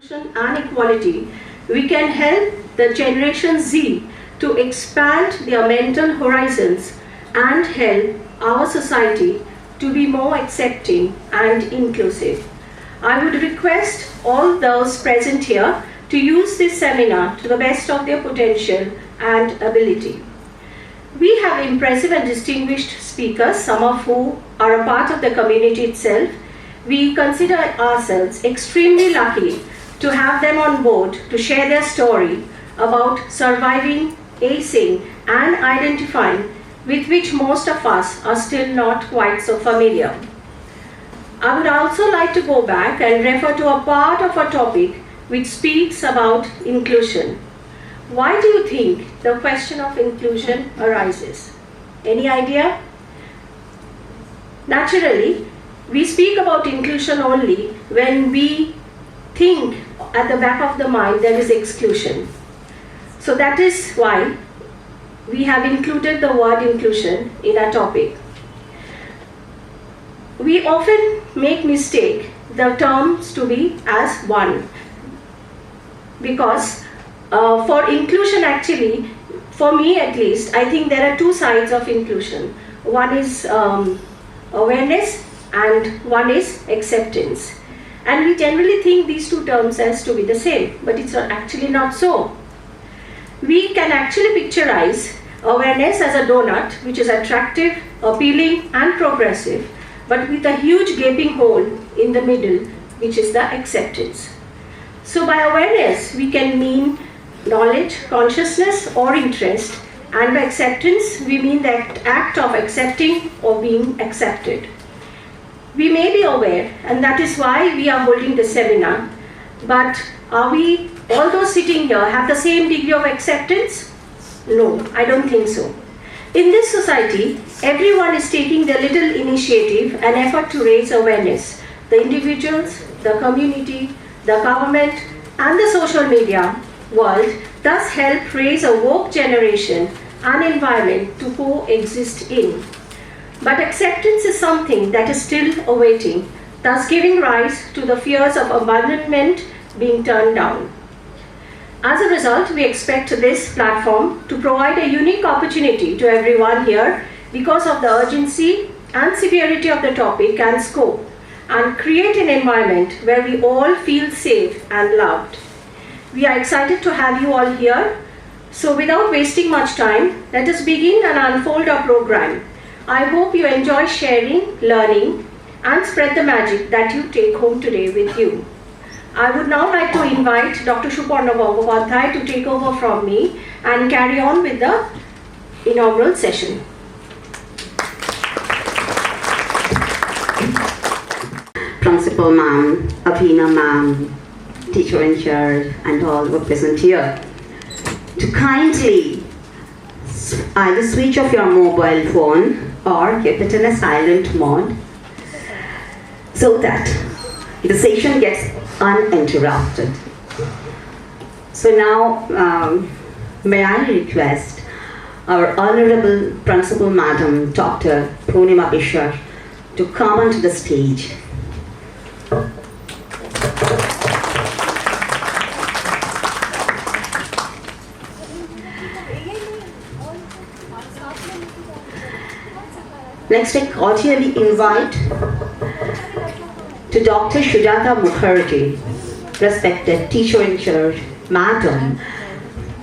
and equality, we can help the Generation Z to expand their mental horizons and help our society to be more accepting and inclusive. I would request all those present here to use this seminar to the best of their potential and ability. We have impressive and distinguished speakers, some of whom are a part of the community itself. We consider ourselves extremely lucky to have them on board to share their story about surviving, acing, and identifying, with which most of us are still not quite so familiar. I would also like to go back and refer to a part of our topic which speaks about inclusion. Why do you think the question of inclusion arises? Any idea? Naturally, we speak about inclusion only when we think at the back of the mind there is exclusion. So that is why we have included the word inclusion in our topic. We often make mistake the terms to be as one, because for inclusion, actually, for me at least, I think there are two sides of inclusion. One is awareness and one is acceptance. And we generally think these two terms as to be the same, but it's actually not so. We can actually picturize awareness as a donut, which is attractive, appealing, and progressive, but with a huge gaping hole in the middle, which is the acceptance. So by awareness, we can mean knowledge, consciousness, or interest, and by acceptance, we mean the act of accepting or being accepted. We may be aware, and that is why we are holding this seminar, but are we, all those sitting here, have the same degree of acceptance? No, I don't think so. In this society, everyone is taking their little initiative and effort to raise awareness. The individuals, the community, the government, and the social media world thus help raise a woke generation and environment to coexist in. But acceptance is something that is still awaiting, thus giving rise to the fears of abandonment being turned down. As a result, we expect this platform to provide a unique opportunity to everyone here because of the urgency and severity of the topic and scope, and create an environment where we all feel safe and loved. We are excited to have you all here. So without wasting much time, let us begin and unfold our program. I hope you enjoy sharing, learning, and spread the magic that you take home today with you. I would now like to invite Dr. Suparna Gangopadhyay to take over from me and carry on with the inaugural session. Principal Ma'am, Abhina Ma'am, teacher in charge, and all who are present here, to kindly either switch off your mobile phone or keep it in a silent mode so that the session gets uninterrupted. So now, may I request our Honorable Principal Madam, Dr. Poonima Bishar, to come onto the stage. Next, I cordially invite to Dr. Shujata Mukherjee, respected teacher in charge, Madam,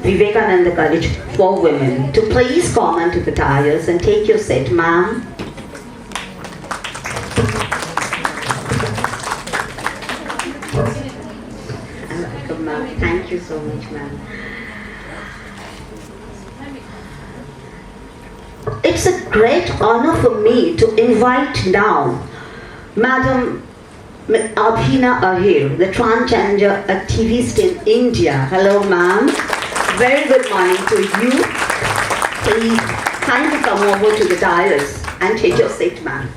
Vivekananda College for Women, to please come onto the dais and take your seat, ma'am. Welcome, ma'am. Thank you so much, ma'am. It's a great honor for me to invite now Madam Abhina Aher, the transgender activist in India. Hello, ma'am. Very good morning to you. Please kindly come over to the dais and take your seat, ma'am.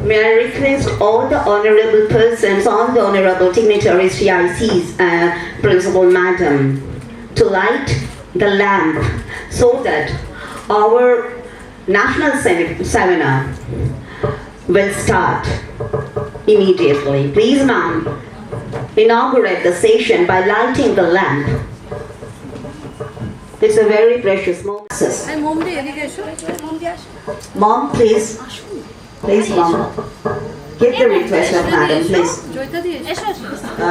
May I request all the honorable persons, all the honorable dignitaries, TICs, Principal Madam, to light the lamp so that our national seminar will start immediately. Please, ma'am, inaugurate the session by lighting the lamp. It's a very precious moment. Mom, please. Please, mom. Get the request of madam, please.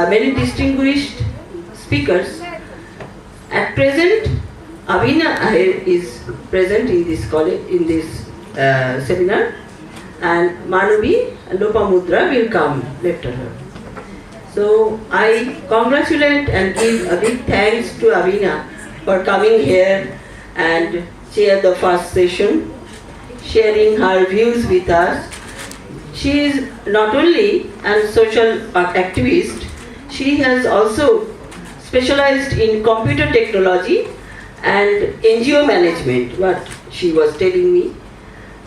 Very distinguished speakers. At present, Abhina aher is present in this college, in this seminar, and Manavi and Lopamudra will come after her. So I congratulate and give a big thanks to Abhina for coming here and chair the first session, sharing her views with us. She is not only a social activist, she has also specialized in computer technology and NGO management, what she was telling me.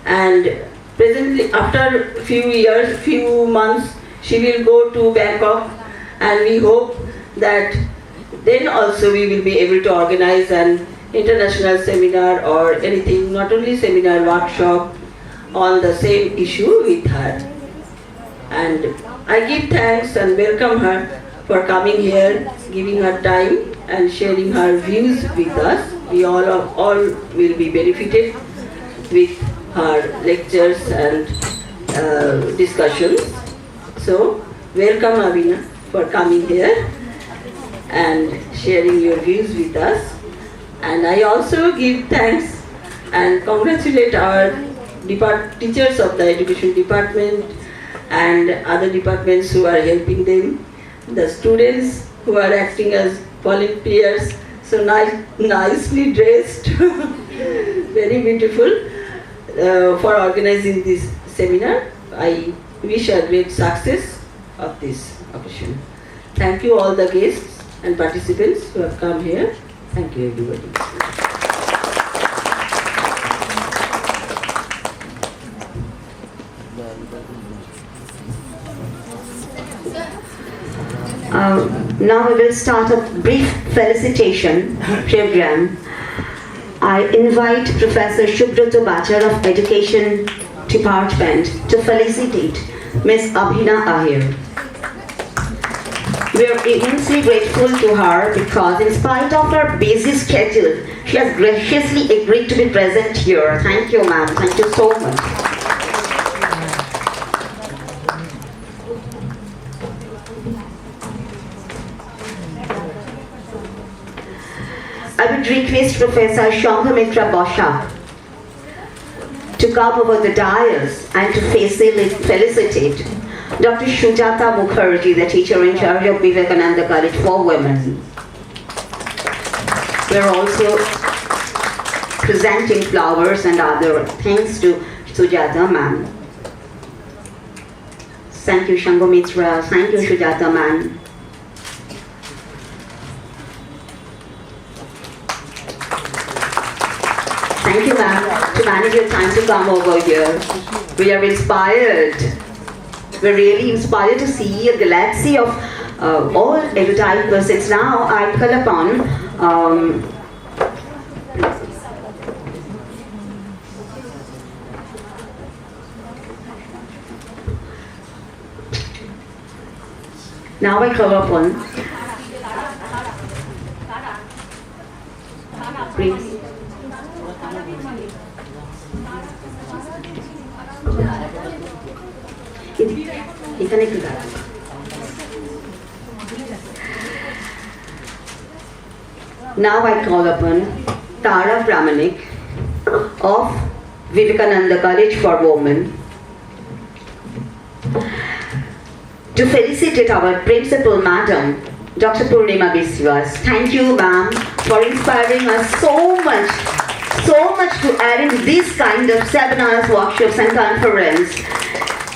And presently, after few months, she will go to Bangkok, and we hope that then also we will be able to organize an international seminar or anything, not only seminar, workshop on the same issue with her. And I give thanks and welcome her for coming here, giving her time and sharing her views with us. We all will be benefited with her lectures and discussions. So, welcome Abhina for coming here and sharing your views with us. And I also give thanks and congratulate our teachers of the education department and other departments who are helping them, the students who are acting as volunteers, so nicely dressed, very beautiful, for organizing this seminar. I wish a great success of this occasion. Thank you all the guests and participants who have come here. Thank you everybody. Now we will start a brief felicitation program. I invite Professor Shubhrata Bachar of Education Department to felicitate Ms. Abhina aher. We are immensely grateful to her because in spite of her busy schedule, she has graciously agreed to be present here. Thank you, ma'am. Thank you so much. I would request Professor Shanghamitra Bosha to come over the dais and to felicitate Dr. Shujata Mukherjee, the teacher in charge of Vivekananda College for Women. We are also presenting flowers and other thanks to Sujata ma'am. Thank you, Shanghamitra. Thank you, Sujata ma'am. Thank you, ma'am, to manage your time to come over here. We are inspired. We're really inspired to see a galaxy of all erudite persons. Now I call upon please. Now I call upon Tara Pramanik of Vivekananda College for Women to felicitate our principal madam, Dr. Purnima Biswas. Thank you, ma'am, for inspiring us so much to arrange this kind of seminars, workshops and conference.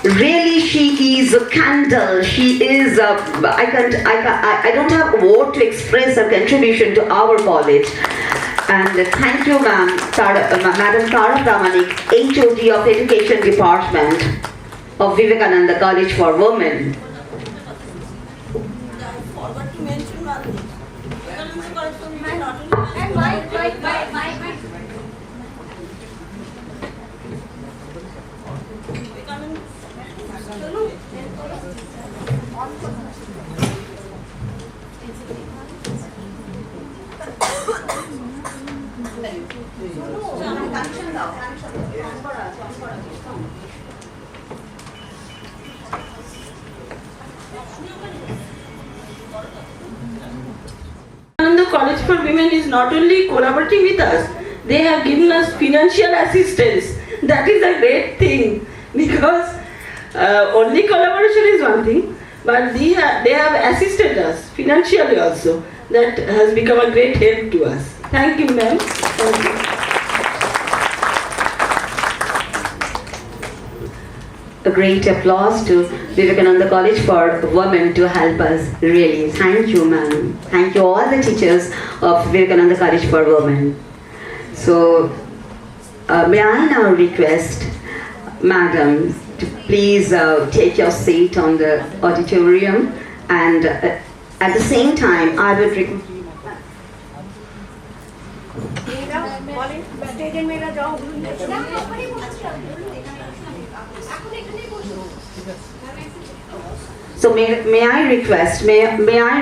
Really, she is a candle. She is I don't have a word to express her contribution to our college. And thank you, ma'am, Madam Tara Pramanik, HOD of Education Department of Vivekananda College for Women. And the College for Women is not only collaborating with us, they have given us financial assistance. That is a great thing, because only collaboration is one thing, but they have assisted us financially also. That has become a great help to us. Thank you, ma'am. Thank you. A great applause to Vivekananda College for Women to help us, really. Thank you, ma'am. Thank you all the teachers of Vivekananda College for Women. So, may I now request Madam to please take your seat on the auditorium, and at the same time I would request So may I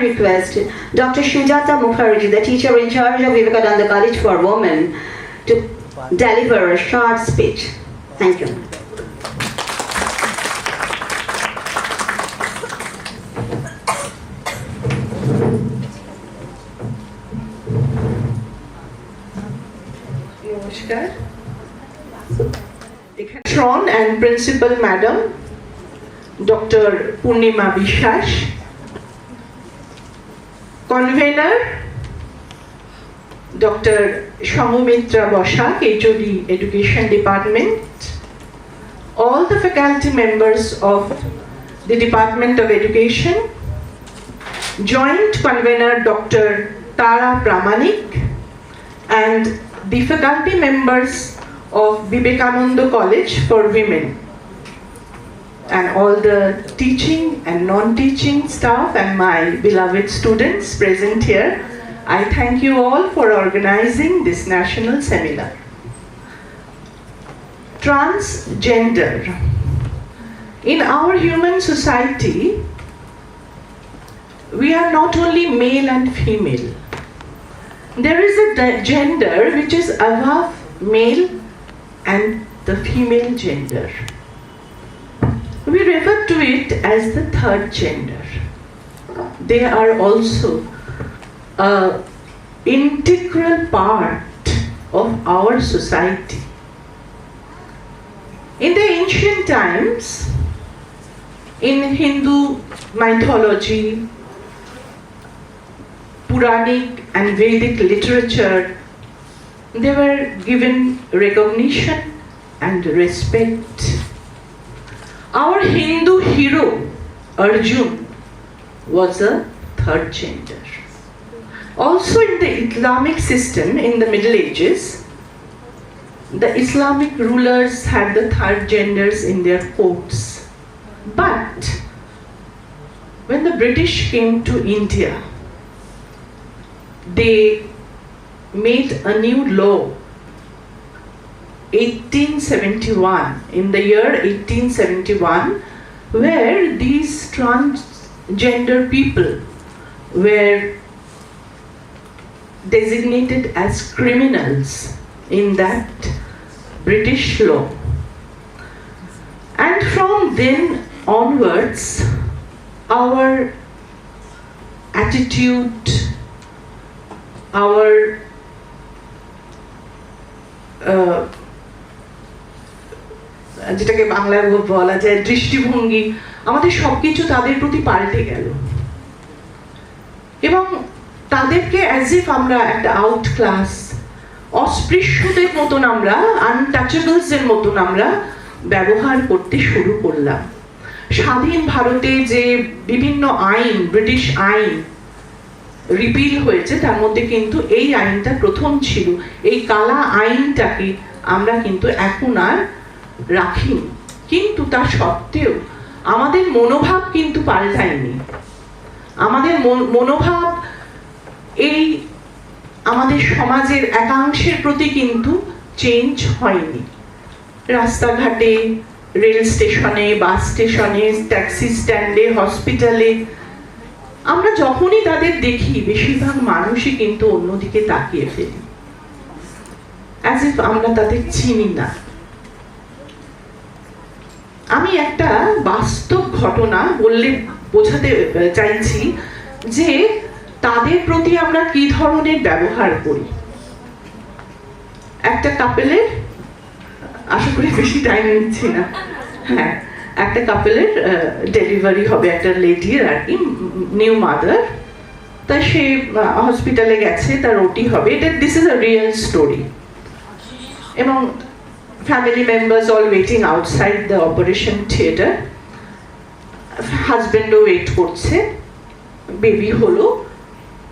request Dr. Shujata Mukherjee, the teacher in charge of Vivekananda College for Women, to deliver a short speech. Thank you. Namaskar. Patron and Principal Madam Dr. Purnima Bishas, Convener Dr. Shamumitra Boshak, HOD Education Department, all the faculty members of the Department of Education, Joint Convener Dr. Tara Pramanik, and the faculty members of Vivekananda College for Women, and all the teaching and non-teaching staff and my beloved students present here. I thank you all for organizing this national seminar. Transgender. In our human society, we are not only male and female. There is a gender which is above male and the female gender. We refer to it as the third gender. They are also an integral part of our society. In the ancient times, in Hindu mythology, Puranic and Vedic literature, they were given recognition and respect. Our Hindu hero, Arjun, was a third gender. Also in the Islamic system in the Middle Ages, the Islamic rulers had the third genders in their courts. But when the British came to India, they made a new law, 1871, in the year 1871, where these transgender people were designated as criminals in that British law. And from then onwards, our attitude, our যেটাকে বাংলায় বলা যায় দৃষ্টিভঙ্গি, আমাদের সবকিছু তাদের প্রতি পাল্টে গেল এবং তাদেরকে অ্যাজ ইফ আমরা একটা আউট ক্লাস, অস্পৃশ্যদের মতন আমরা, আনটাচেবলসের মতন আমরা ব্যবহার করতে শুরু করলাম। স্বাধীন ভারতে যে বিভিন্ন আইন, ব্রিটিশ আইন রিপিল হয়েছে, তার মধ্যে কিন্তু এই আইনটা প্রথম ছিল। এই কালা আইনটাকে আমরা কিন্তু এখন আর রাখিনি, কিন্তু তা সত্ত্বেও আমাদের মনোভাব কিন্তু পাল্টায়নি। আমাদের মনোভাব এই আমাদের সমাজের একাংশের প্রতি কিন্তু চেঞ্জ হয়নি। রাস্তাঘাটে রেল স্টেশনে, বাস স্টেশনে, ট্যাক্সি স্ট্যান্ডে, হসপিটালে আমরা যখনই তাদের দেখি বেশিরভাগ মানুষই কিন্তু অন্যদিকে তাকিয়ে ফেলি, অ্যাজ ইফ আমরা তাদের চিনি না। আমি একটা বাস্তব ঘটনা বললে বোঝাতে চাইছি যে তাদের প্রতি আমরা কি ধরনের ব্যবহার করি। একটা কাপেলের, আশা করি বেশি টাইম নিচ্ছি না, হ্যাঁ, একটা কাপেলের ডেলিভারি হবে, একটা লেডির আর কি, নিউ মাদার। তা সে হসপিটালে গেছে, তার ওটি হবে, এটা this is a real story. এবং family members all waiting outside the operation theatre, হাজবেন্ডও ওয়েট করছে। বেবি হলো,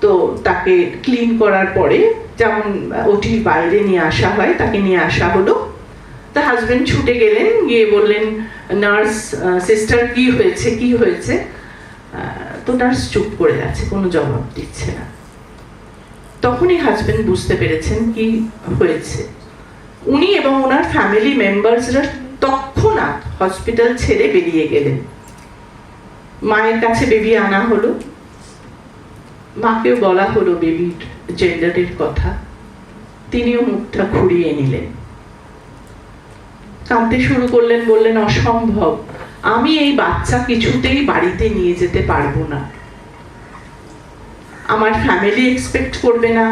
তো তাকে ক্লিন করার পরে যেমন ওটির বাইরে নিয়ে আসা হয়, তাকে নিয়ে আসা হলো। তা হাজবেন্ড ছুটে গেলেন, গিয়ে বললেন নার্স, সিস্টার কি হয়েছে কি হয়েছে। তো নার্স চুপ করে আছে, কোনো জবাব দিচ্ছে না। তখনই হাজবেন্ড বুঝতে পেরেছেন কি হয়েছে। উনি এবং ওনার ফ্যামিলি মেম্বার্সরা তৎক্ষণাৎ হসপিটাল ছেড়ে বেরিয়ে গেলেন। মায়ের কাছে বেবি আনা হলো, মাকেও বলা হলো বেবির জেন্ডারের কথা। তিনিও মুখটা ঘুরিয়ে নিলেন, কাঁদতে শুরু করলেন, বললেন অসম্ভব, আমি এই বাচ্চা কিছুতেই বাড়িতে নিয়ে যেতে পারবো না। আমার ফ্যামিলি এক্সপেক্ট করবে না,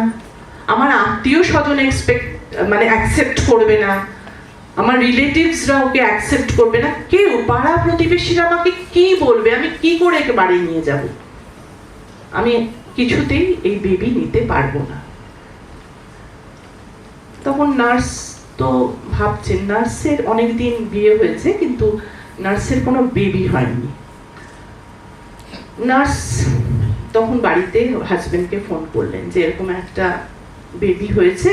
আমার আত্মীয় স্বজন অ্যাকসেপ্ট করবে না, আমার রিলেটিভসরা ওকে অ্যাকসেপ্ট করবে না, কেউ, পাড়া প্রতিবেশীরা আমাকে কি বলবে, আমি কি করে একে বাড়ি নিয়ে যাব, আমি কিছুতেই এই বেবি নিতে পারবো না। তখন নার্স তো ভাবছেন, নার্সের অনেকদিন বিয়ে হয়েছে কিন্তু নার্সের কোনো বেবি হয়নি। নার্স তখন বাড়িতে হাজবেন্ডকে ফোন করলেন যে এরকম একটা বেবি হয়েছে,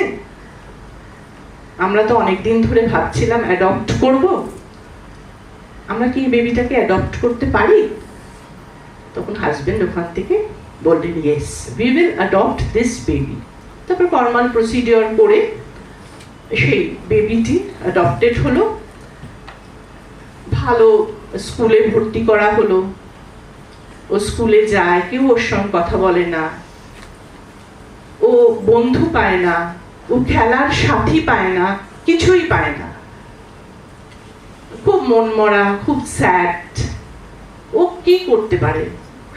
আমরা তো অনেকদিন ধরে ভাবছিলাম অ্যাডপ্ট করব, আমরা কি বেবিটাকে অ্যাডপ্ট করতে পারি? তখন হাজবেন্ড ওখান থেকে বললেন yes, we will adopt this baby. তারপর ফর্মাল প্রসিডিওর করে সেই বেবিটি অ্যাডপ্টেড হলো, ভালো স্কুলে ভর্তি করা হলো। ও স্কুলে যায়, কেউ ওর সঙ্গে কথা বলে না, ও বন্ধু পায় না, ও খেলার সাথী পায় না, কিছুই পায় না, খুব মনমরা, খুব স্যাড। ও কি করতে পারে?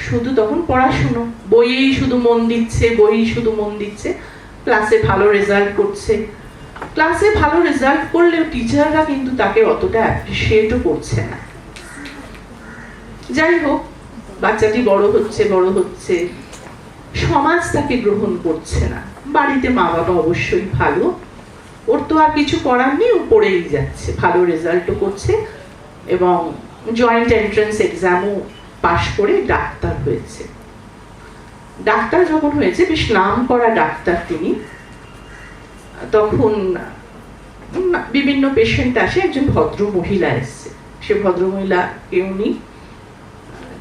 শুধু তখন পড়াশুনো, বইয়েই শুধু মন দিচ্ছে, বইয়েই শুধু মন দিচ্ছে, ক্লাসে ভালো রেজাল্ট করছে। ক্লাসে ভালো রেজাল্ট করলেও টিচাররা কিন্তু তাকে অতটা অ্যাপ্রিশিয়েটও করছে না। যাই হোক, বাচ্চাটি বড় হচ্ছে, সমাজ তাকে গ্রহণ করছে না। বাড়িতে মা বাবা অবশ্যই ভালো, ওর তো আর কিছু করার নেই, ও পড়েই যাচ্ছে, ভালো রেজাল্টও করছে এবং জয়েন্ট এন্ট্রান্স এক্সামও পাশ করে ডাক্তার হয়েছে। ডাক্তার যখন হয়েছে, বেশ নাম করা ডাক্তার তিনি, তখন বিভিন্ন পেশেন্ট আসে, একজন ভদ্র মহিলা এসছে। সে ভদ্র মহিলাকে উনি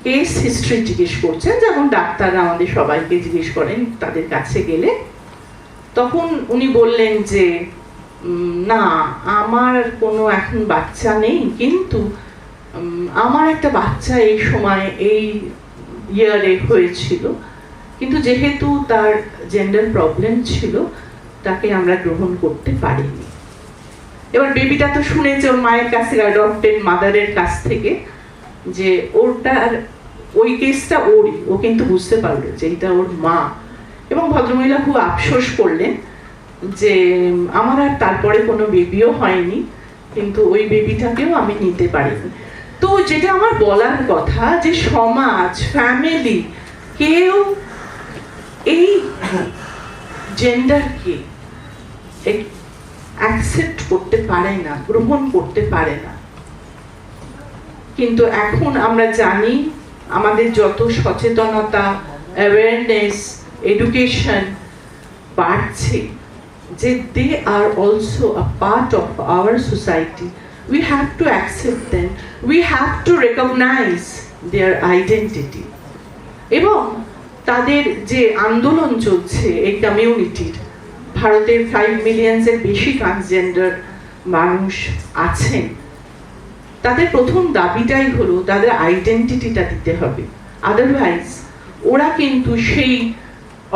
কেস হিস্ট্রি জিজ্ঞেস করছেন, যেমন ডাক্তাররা আমাদের সবাইকে জিজ্ঞেস করেন তাদের কাছে গেলে। তখন উনি বললেন যে না, আমার কোনো এখন বাচ্চা নেই, কিন্তু আমার একটা বাচ্চা এই সময় এই ইয়ারে হয়েছিল, কিন্তু যেহেতু তার জেন্ডার প্রবলেম ছিল তাকে আমরা গ্রহণ করতে পারিনি। এবার বেবিটা তো শুনেছে ওর মায়ের কাছে, অ্যাডপ্টেড মাদারের কাছ থেকে, যে ওরটার ওই কেসটা ওরই, ও কিন্তু বুঝতে পারলো যে এটা ওর মা। এবং ভদ্রমহিলা খুব আফসোস করলেন যে আমার আর তারপরে কোনো বেবিও হয়নি, কিন্তু ওই বেবিটাকেও আমি নিতে পারিনি। তো যেটা আমার বলার কথা, যে সমাজ, ফ্যামিলি, কেউ এই জেন্ডারকে অ্যাকসেপ্ট করতে পারে না, গ্রহণ করতে পারে না। কিন্তু এখন আমরা জানি, আমাদের যত সচেতনতা, অ্যাওয়ারনেস, এডুকেশন বাড়ছে, যে they are also a part of our society. We have to accept them. We have to recognize their identity. এবং তাদের যে আন্দোলন চলছে এই কমিউনিটির, ভারতের 5 মিলিয়নের বেশি ট্রান্সজেন্ডার মানুষ আছেন, তাদের প্রথম দাবিটাই হলো তাদের আইডেন্টিটিটা দিতে হবে, আদারওয়াইজ ওরা কিন্তু সেই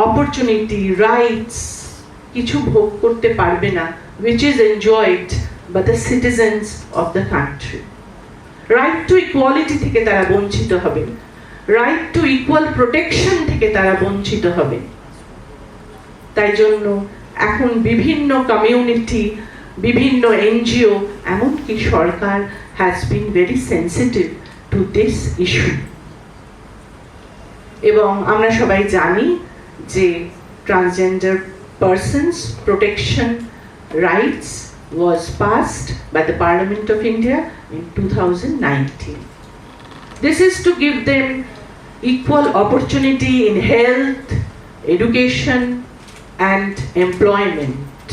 অপরচুনিটি রাইটস কিছু ভোগ করতে পারবে না which is enjoyed by the citizens of the country. Right to equality থেকে তারা বঞ্চিত হবে, রাইট টু ইকুয়াল প্রোটেকশন থেকে তারা বঞ্চিত হবে। তাই জন্য এখন বিভিন্ন কমিউনিটি, বিভিন্ন এনজিও, এমনকি সরকার has been very sensitive to this issue. এবং আমরা সবাই জানি যে transgender persons protection rights was passed by the Parliament of India in 2019. This is to give them equal opportunity in health, education and employment.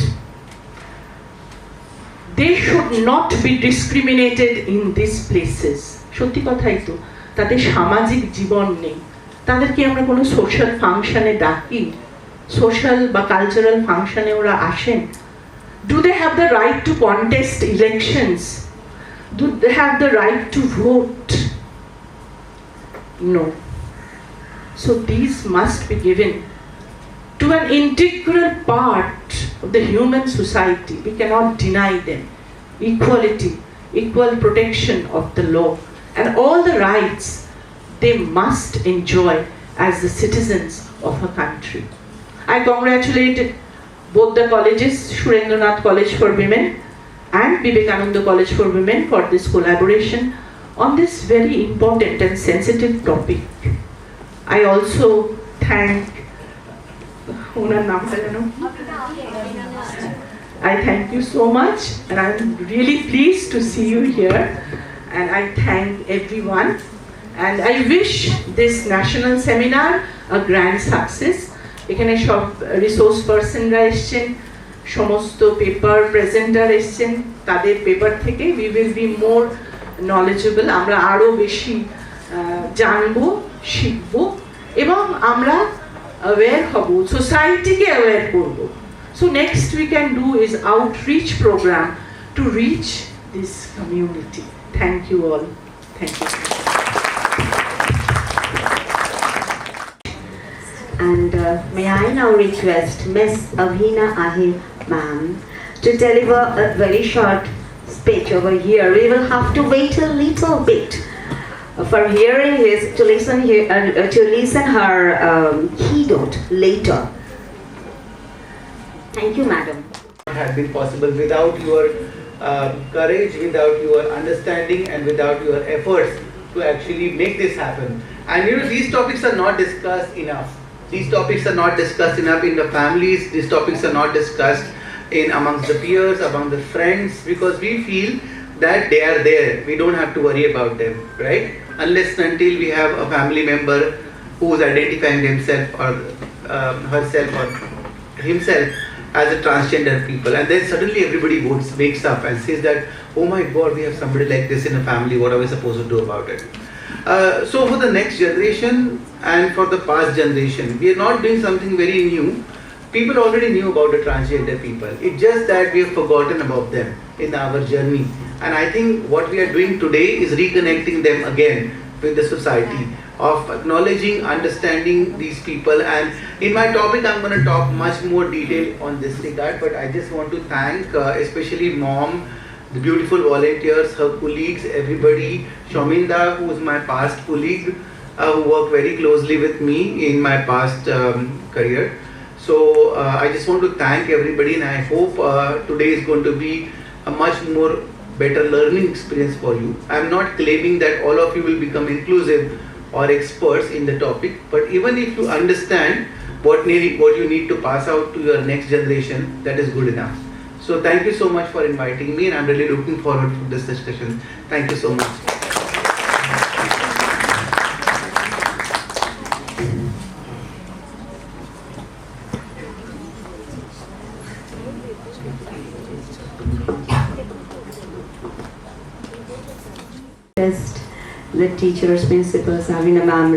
They should not be discriminated in these places. সত্যি কথাই তো, তাদের সামাজিক জীবন নেই, তাদেরকে আমরা কোনো social ফাংশনে ডাকি, সোশ্যাল বা কালচারাল ফাংশনে ওরা আসেন? Do they have the right to contest elections? Do they have the right to vote? No. So these must be given to an integral part of the human society. We cannot deny them equality, equal protection of the law, and all the rights they must enjoy as the citizens of a country. I congratulate both the colleges, Surendranath College for Women and Vivekananda College for Women, for this collaboration on this very important and sensitive topic. I also thank I thank you so much, and I'm really pleased to see you here, and I thank everyone, and I wish this national seminar a grand success. এখানে সব resource পার্সনরা এসছেন, সমস্ত paper presenter এসছেন, তাদের paper থেকে we will be more knowledgeable, আমরা আরও বেশি জানবো, শিখবো এবং আমরা অ্যাওয়্যার হব, সোসাইটিকে অ্যাওয়্যার করব। So next we can do is outreach program to reach this community. Thank you all, thank you. And may I now request Miss Abhina Aher ma'am to deliver a very short speech over here. We will have to wait a little bit for hearing to listen her keynote later. Thank you, madam. It had been possible without your courage, without your understanding, and without your efforts to actually make this happen. And you know, these topics are not discussed enough. These topics are not discussed enough in the families. These topics are not discussed in amongst the peers, among the friends, because we feel that they are there. We don't have to worry about them, right? Unless and until we have a family member who is identifying himself or herself or himself as a transgender people, and then suddenly everybody wakes up and says that, oh my God, we have somebody like this in a family. What are we supposed to do about it? So for the next generation and for the past generation, we are not doing something very new. People already knew about the transgender people. It's just that we have forgotten about them in our journey. And I think what we are doing today is reconnecting them again with the society, of acknowledging, understanding these people. And in my topic, I'm going to talk much more detail on this regard, but I just want to thank especially Mom, the beautiful volunteers, her colleagues, everybody, Shominda, who is my past colleague, who worked very closely with me in my past career. So I just want to thank everybody, and I hope today is going to be a much more better learning experience for you. I'm not claiming that all of you will become inclusive or experts in the topic, but even if you understand what you need to pass out to your next generation, that is good enough. So thank you so much for inviting me, and I'm really looking forward to this discussion. Thank you so much. The teachers, principals, Abhina ma'am,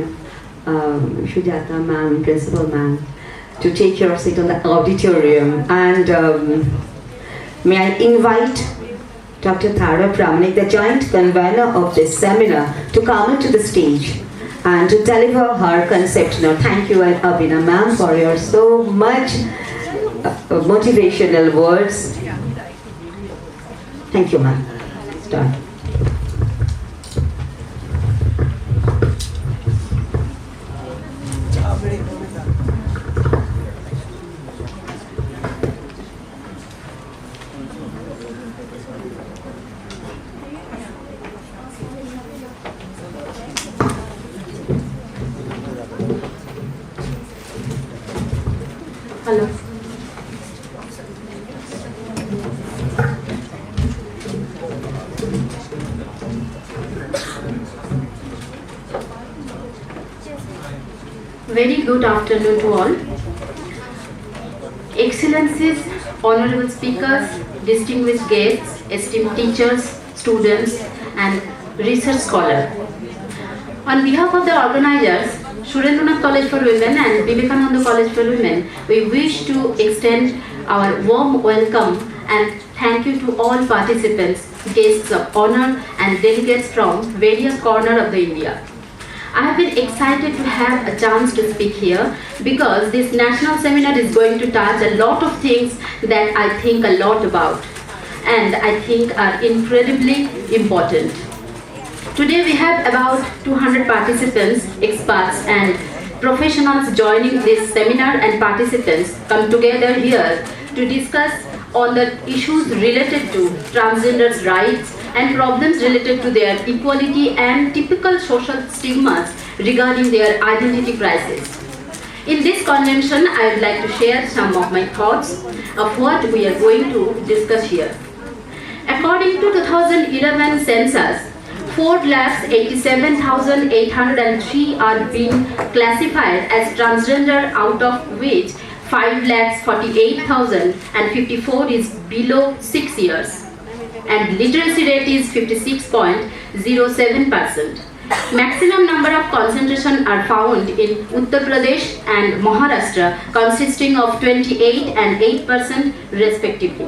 Sujata ma'am, principal ma'am, to take your seat on the auditorium, and may I invite Dr. Tara Pramanik, the joint convener of this seminar, to come to the stage and to deliver her concept note. Thank you, Abhina ma'am, for your so much motivational words. Thank you, ma'am. Start. Hello. Very good afternoon to all. Excellencies, honorable speakers, distinguished guests, esteemed teachers, students, and research scholars. On behalf of the organizers, Surendranath College for Women and Vivekananda College for Women, we wish to extend our warm welcome and thank you to all participants, guests of honor, and delegates from various corners of the India. I have been excited to have a chance to speak here because this national seminar is going to touch a lot of things that I think a lot about and I think are incredibly important. Today we have about 200 participants, experts and professionals joining this seminar, and participants come together here to discuss on the issues related to transgenders' rights and problems related to their equality and typical social stigmas regarding their identity crisis. In this convention, I would like to share some of my thoughts of what we are going to discuss here. According to 2011 census, 4,87,803 are being classified as transgender, out of which 5,48,054 is below 6 years, and literacy rate is 56.07%. Maximum number of concentration are found in Uttar Pradesh and Maharashtra, consisting of 28 and 8% respectively.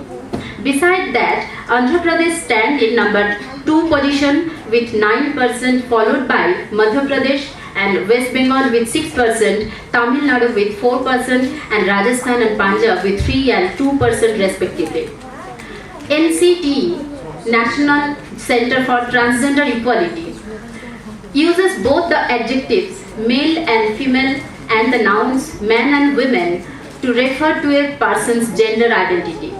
Besides that, Andhra Pradesh stand in number 2 position with 9%, followed by Madhya Pradesh and West Bengal with 6%, Tamil Nadu with 4%, and Rajasthan and Punjab with 3 and 2% respectively. NCT, National Center for Transgender Equality, uses both the adjectives male and female and the nouns man and women to refer to a person's gender identity.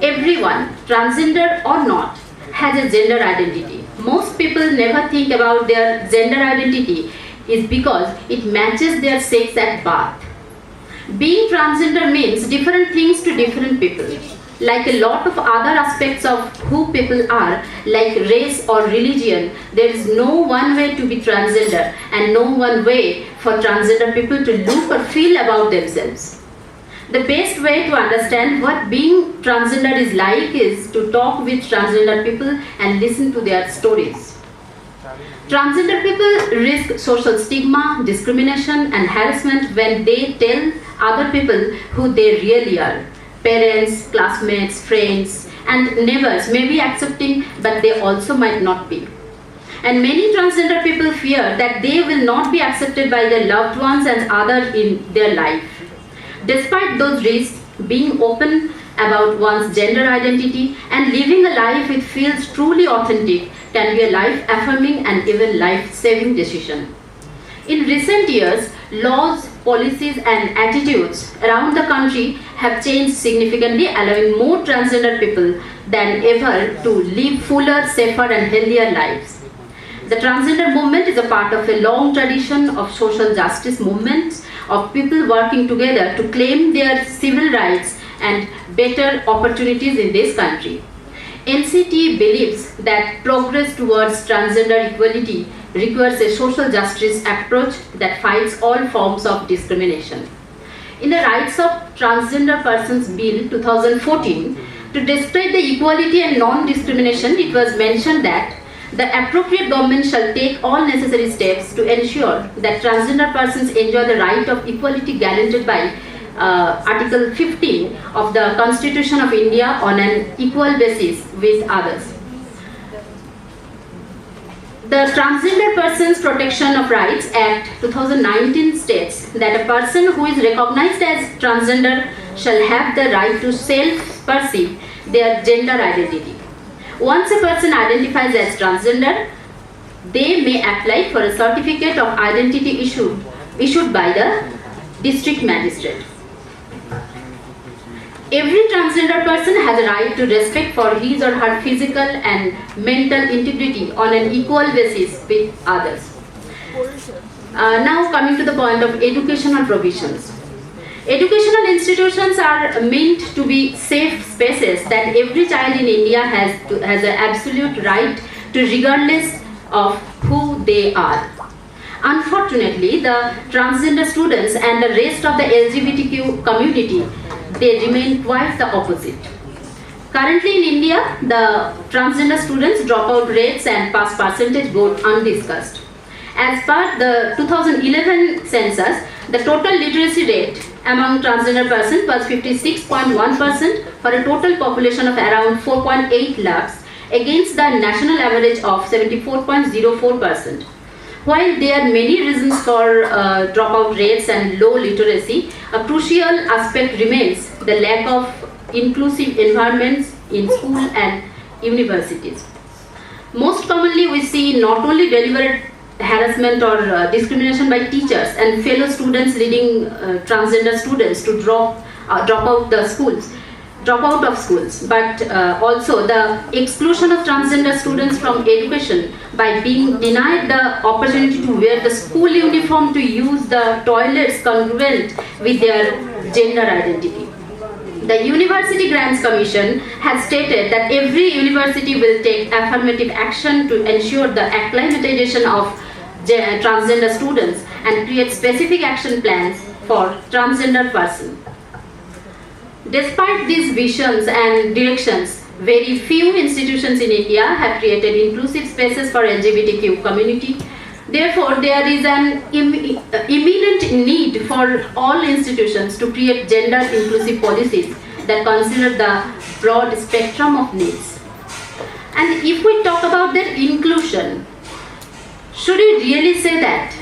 Everyone, transgender or not, has a gender identity. Most people never think about their gender identity is because it matches their sex at birth. Being transgender means different things to different people. Like a lot of other aspects of who people are, like race or religion, there is no one way to be transgender and no one way for transgender people to look or feel about themselves. The best way to understand what being transgender is like is to talk with transgender people and listen to their stories. Transgender people risk social stigma, discrimination and harassment when they tell other people who they really are. Parents, classmates, friends and neighbors may be accepting, but they also might not be. And many transgender people fear that they will not be accepted by their loved ones and others in their life. Despite those risks, being open about one's gender identity and living a life which feels truly authentic can be a life-affirming and even life-saving decision. In recent years, laws, policies and attitudes around the country have changed significantly, allowing more transgender people than ever to live fuller, safer and healthier lives. The transgender movement is a part of a long tradition of social justice movements, of people working together to claim their civil rights and better opportunities in this country. NCT believes that progress towards transgender equality requires a social justice approach that fights all forms of discrimination. In the Rights of Transgender Persons Bill 2014, to describe the equality and non-discrimination, it was mentioned that the appropriate government shall take all necessary steps to ensure that transgender persons enjoy the right of equality guaranteed by Article 15 of the Constitution of India on an equal basis with others. The Transgender Persons Protection of Rights Act 2019 states that a person who is recognized as transgender shall have the right to self-perceive their gender identity. Once a person identifies as transgender, they may apply for a certificate of identity issued by the district magistrate. Every transgender person has a right to respect for his or her physical and mental integrity on an equal basis with others. Now coming to the point of educational provisions. Educational institutions are meant to be safe spaces that every child in India has an absolute right to, regardless of who they are. Unfortunately, the transgender students and the rest of the LGBTQ community, they remain quite the opposite. Currently in India, the transgender students' dropout rates and pass percentage go undiscussed. As per the 2011 census, the total literacy rate among transgender persons was 56.1% for a total population of around 4.8 lakhs against the national average of 74.04%. While there are many reasons for dropout rates and low literacy, a crucial aspect remains the lack of inclusive environments in school and universities. Most commonly, we see not only deliberate harassment or discrimination by teachers and fellow students, leading transgender students to drop out of schools, but also the exclusion of transgender students from education by being denied the opportunity to wear the school uniform, to use the toilets congruent with their gender identity. The University Grants Commission has stated that every university will take affirmative action to ensure the acclimatization of transgender students and create specific action plans for transgender persons. Despite these visions and directions, very few institutions in India have created inclusive spaces for LGBTQ community. Therefore, there is an imminent need for all institutions to create gender inclusive policies that consider the broad spectrum of needs. And if we talk about that inclusion, should we really say that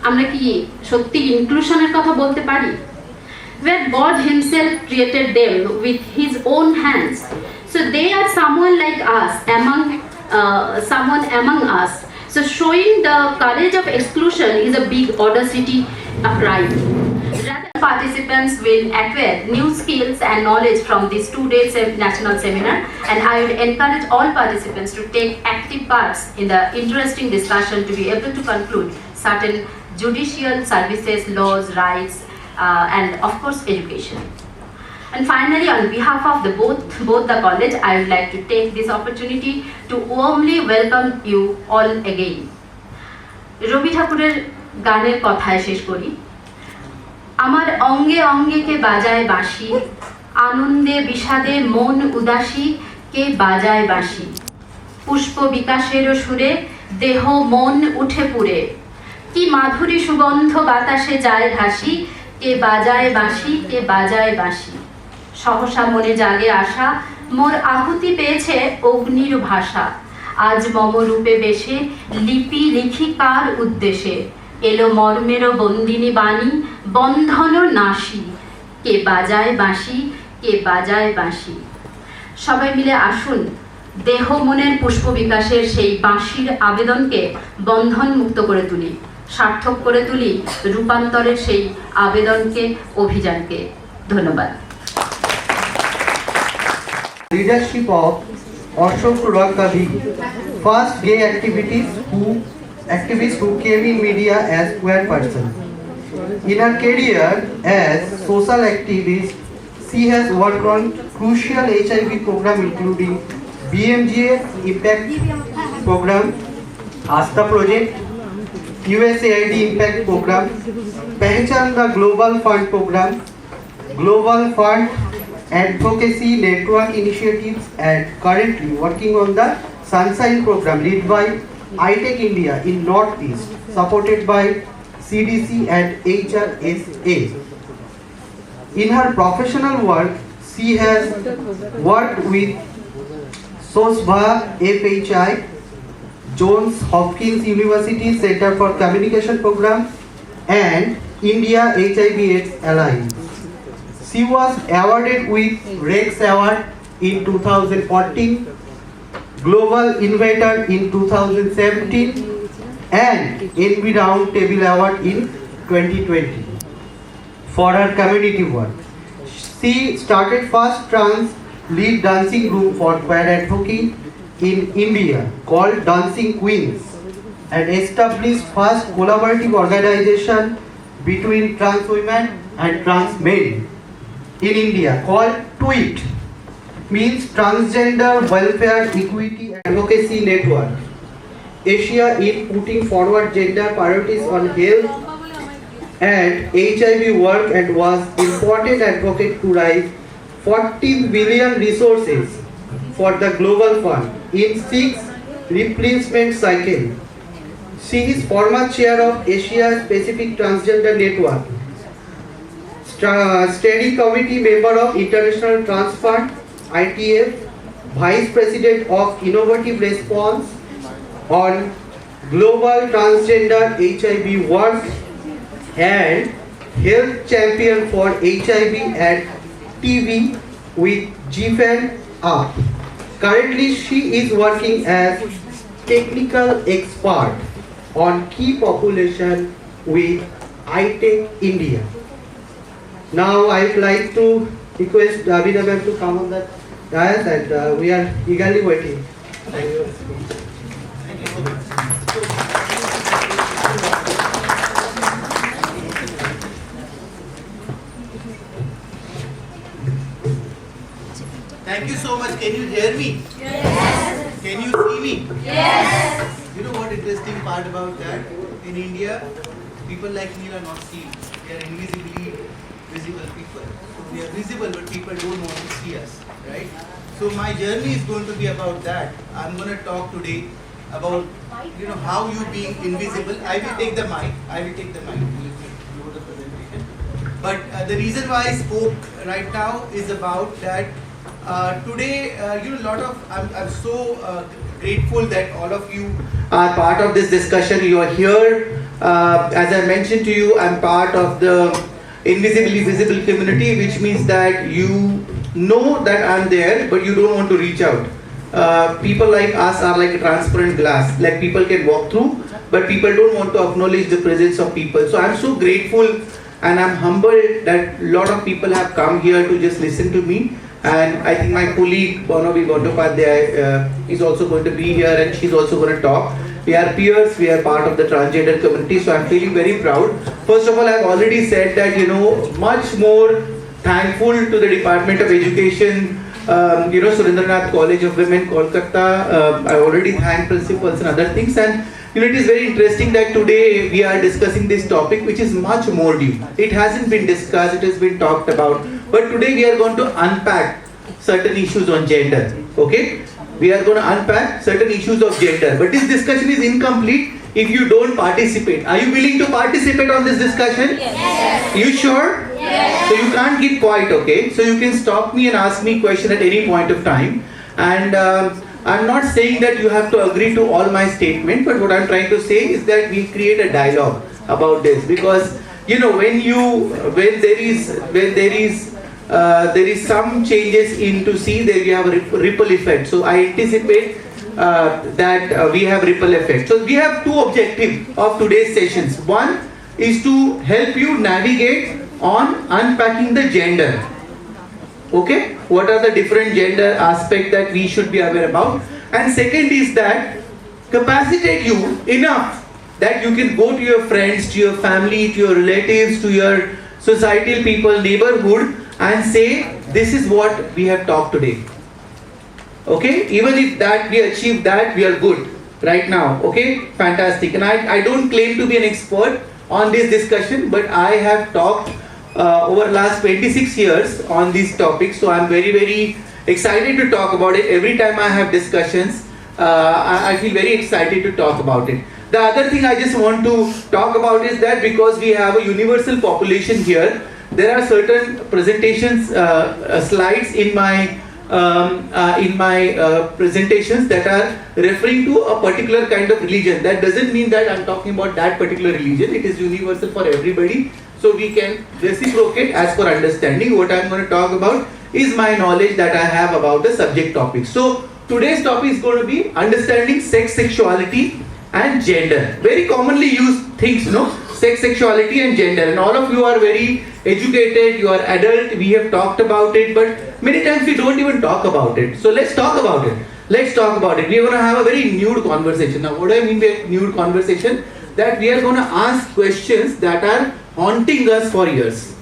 আমরা কি সত্যি ইনক্লুশনের কথা বলতে পারি? Where God himself created them with his own hands. So they are someone like us, someone among us. So showing the courage of exclusion is a big audacity, a crime. Rather, participants will acquire new skills and knowledge from this 2-day national seminar, and I would encourage all participants to take active parts in the interesting discussion to be able to conclude certain judicial services, laws, rights, and of course education. And finally, on behalf of both the college, I would like to take this opportunity to warmly welcome you all again. রবি ঠাকুরের গানের কথায় শেষ করি। আমার অঙ্গে অঙ্গে কে বাজায় বাঁশি, আনন্দে বিষাদে মন উদাসী কে বাজায় বাঁশি, পুষ্প বিকাশের সুরে দেহ মন উঠে পুরে, কি মাধুরী সুগন্ধ বাতাসে যায় ভাসি, কে বাজায় বাঁশি, কে বাজায় বাঁশি, সহসা মনে জাগে আশা, মোর আহুতি পেয়েছে অগ্নির ভাষা, আজ মম রূপে বেশে লিপি লিখি কার উদ্দেশ্যে, এলো মর্মের বন্দিনী বাণী বন্ধন নাশি, কে বাজায় বাঁশি, কে বাজায় বাঁশি। সবাই মিলে আসুন দেহ মনের পুষ্প বিকাশের সেই বাঁশির আবেদনকে বন্ধন মুক্ত করে তুলি, সার্থক করে তুলি রূপান্তরের সেই আবেদনকে, অভিযানকে। ধন্যবাদ। Leadership of Ashok Raghavi, first gay activist who came in media as queer person. In her career as social activist, she has worked on crucial HIV program including BMGA Impact Program, Asta Project, USAID Impact Program, Pehchan the Global Fund Program, Global Fund Advocacy Network Initiatives, and currently working on the Sunshine Program led by ITech India in Northeast, supported by CDC and HRSA. In her professional work, she has worked with SOSVA FHI, Johns Hopkins University Center for Communication Program, and India HIV/AIDS Alliance. She was awarded with Rex Award in 2014, Global Innovator in 2017, and Envy Round Table Award in 2020 for her community work. She started first trans lead dancing group for queer advocacy in India called Dancing Queens and established first collaborative organization between trans women and trans men in India called TWEET, means Transgender Welfare Equity and Advocacy Network. Asia in putting forward gender priorities on health and HIV work and was important advocate to raise 14 billion resources for the Global Fund in 6 replacement cycle. She is former chair of Asia Pacific Transgender Network, steering committee member of International Trans Fund (ITF), vice president of Innovative Response on Global Transgender HIV Work, and health champion for HIV and TB with GFAN Up. Currently, she is working as technical expert on key population with ITech India. Now, I would like to request Abhina ma'am to come on the dais, and we are eagerly waiting. Thank you. Thank you so much. Can you hear me? Yes. Can you see me? Yes. You know what interesting part about that? In India, people like me are not seen. They are invisibly visible people. So we are visible, but people don't want to see us, right? So my journey is going to be about that. I'm going to talk today about, how you being invisible. I will take the mic. Do the presentation. But the reason why I spoke right now is about that. Today, I'm so grateful that all of you are part of this discussion. You are here. As I mentioned to you, I'm part of the invisibly visible community, which means that you know that I'm there, but you don't want to reach out. People like us are like a transparent glass, like people can walk through, but people don't want to acknowledge the presence of people. So I'm so grateful and I'm humbled that a lot of people have come here to just listen to me. And I think my colleague Bonavi Bondopadhyay is also going to be here, and she's also going to talk. We are peers, we are part of the transgender community, so I'm feeling very proud. First of all, I've already said that, much more thankful to the Department of Education, Surendranath College of Women, Kolkata. I already thanked principals and other things. And it is very interesting that today we are discussing this topic, which is much more deep. It hasn't been discussed, it has been talked about. But today we are going to unpack certain issues on gender. Okay? We are going to unpack certain issues of gender. But this discussion is incomplete if you don't participate. Are you willing to participate on this discussion? Yes. You sure? Yes. So you can't keep quiet, okay? So you can stop me and ask me question at any point of time. And I'm not saying that you have to agree to all my statement, but what I'm trying to say is that we create a dialogue about this, because when there is some changes in to see, there you have a ripple effect. So I anticipate that we have ripple effect. So we have two objectives of today's sessions. One is to help you navigate on unpacking the gender. Okay, what are the different gender aspects that we should be aware about? And second is that capacitate you enough that you can go to your friends, to your family, to your relatives, to your societal people, neighborhood, and say, this is what we have talked today. Okay, even if that we achieve that, we are good right now. Okay, fantastic. And I don't claim to be an expert on this discussion, but I have talked over the last 26 years on these topics, so I'm very, very excited to talk about it. Every time I have discussions, I feel very excited to talk about it. The other thing I just want to talk about is that because we have a universal population here, there are certain presentations slides in my presentations that are referring to a particular kind of religion. That doesn't mean that I'm talking about that particular religion. It is universal for everybody. So we can reciprocate as per understanding. What I'm going to talk about is my knowledge that I have about the subject topic. So today's topic is going to be understanding sex, sexuality and gender. Very commonly used things, sex, sexuality and gender. And all of you are very educated, you are adult, we have talked about it, but many times we don't even talk about it. So let's talk about it. Let's talk about it. We are going to have a very nude conversation. Now what do I mean by nude conversation? That we are going to ask questions that are haunting us for years.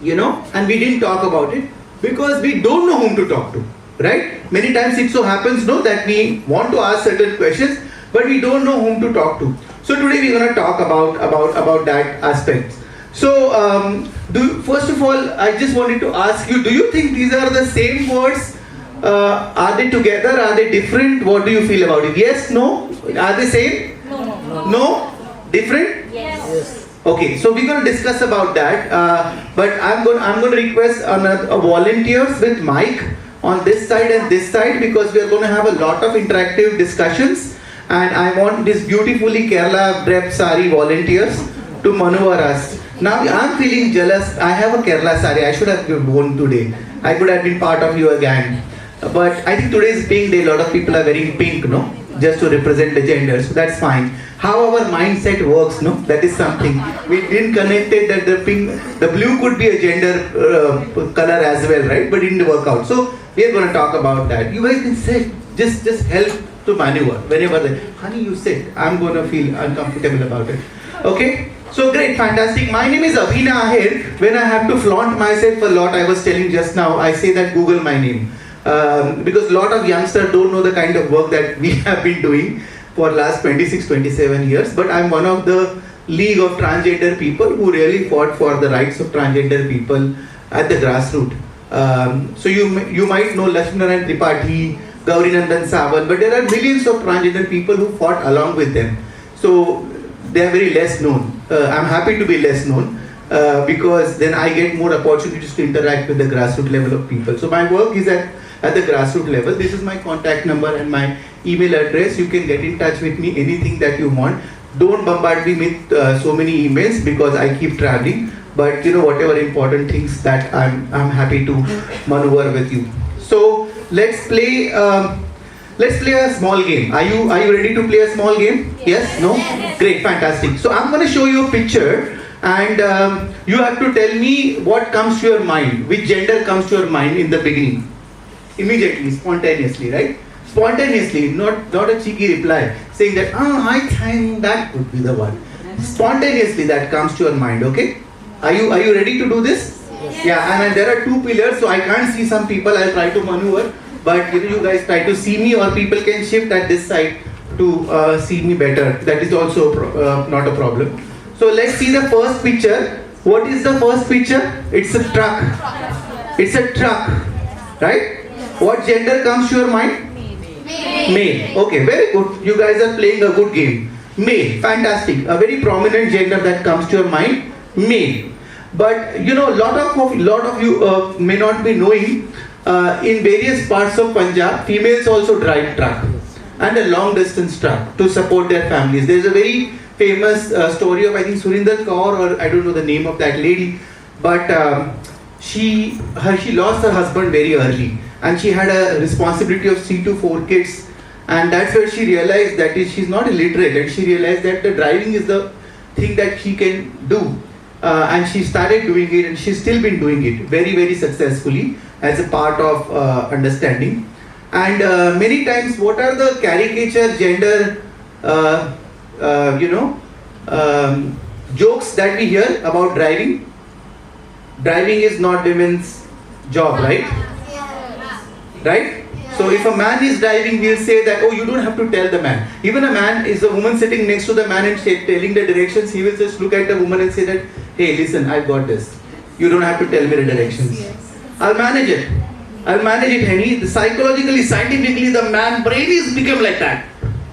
And we didn't talk about it because we don't know whom to talk to. Right? Many times it so happens that we want to ask certain questions, but we don't know whom to talk to. So today we're going to talk about that aspect. So first of all, I just wanted to ask you, do you think these are the same words? Are they together? Are they different? What do you feel about it? Yes? No? Are they same? No? Different? Yes. Okay, so we're going to discuss about that. But I'm going to request a volunteers with mic on this side and this side, because we are going to have a lot of interactive discussions, and I want these beautifully Kerala drep sari volunteers to maneuver us. Now I'm feeling jealous. I have a Kerala sari. I should have worn today. I could have been part of your gang. But I think today is pink day. A lot of people are wearing pink, just to represent the gender. So that's fine. How our mindset works, that is something. We didn't connect it that the blue could be a gender color as well, right? But it didn't work out. So we are going to talk about that. You guys can sit, just help to maneuver whenever honey, you sit. I'm going to feel uncomfortable about it. Okay? So great, fantastic. My name is Abhina Aher. When I have to flaunt myself a lot, I was telling just now, I say that Google my name. Because a lot of youngsters don't know the kind of work that we have been doing for last 26, 27 years. But I'm one of the league of transgender people who really fought for the rights of transgender people at the grassroots. So you might know Lakshminarayan Tripathi, Gaurinandan Sawant, but there are millions of transgender people who fought along with them. So they are very less known. I'm happy to be less known because then I get more opportunities to interact with the grassroots level of people. So my work is at the grassroots level. This is my contact number and my email address. You can get in touch with me anything that you want. Don't bombard me with so many emails because I keep traveling. But whatever important things that I'm happy to maneuver with you. So let's play a small game. Are you ready to play a small game? Yes? No? Great, fantastic. So I'm going to show you a picture, and you have to tell me what comes to your mind, which gender comes to your mind in the beginning. Immediately, spontaneously, right? Spontaneously, not a cheeky reply saying that, I think that could be the one. Spontaneously that comes to your mind, okay? Are you ready to do this? Yes. Yeah, and there are two pillars, so I can't see some people. I'll try to maneuver, but you guys try to see me, or people can shift at this side to see me better. That is also not a problem. So let's see the first picture. What is the first picture? It's a truck. It's a truck, right? What gender comes to your mind? Male. Okay, very good. You guys are playing a good game. Male, fantastic. A very prominent gender that comes to your mind, male. But lot of you may not be knowing. In various parts of Punjab, females also drive truck, and a long distance truck to support their families. There's a very famous story of, I think, Surinder Kaur, or I don't know the name of that lady, but she lost her husband very early, and she had a responsibility of 3 to 4 kids, and that's where she realized that she's not illiterate, and she realized that the driving is the thing that she can do, and she started doing it, and she's still been doing it very, very successfully as a part of understanding. And many times, what are the caricature gender jokes that we hear about driving? Driving is not women's job, right? Right? So if a man is driving, we'll say that, you don't have to tell the man. Even a man is a woman sitting next to the man and telling the directions, he will just look at the woman and say that, hey, listen, I've got this. You don't have to tell me the directions. I'll manage it, honey. Psychologically, scientifically, the man brain is become like that.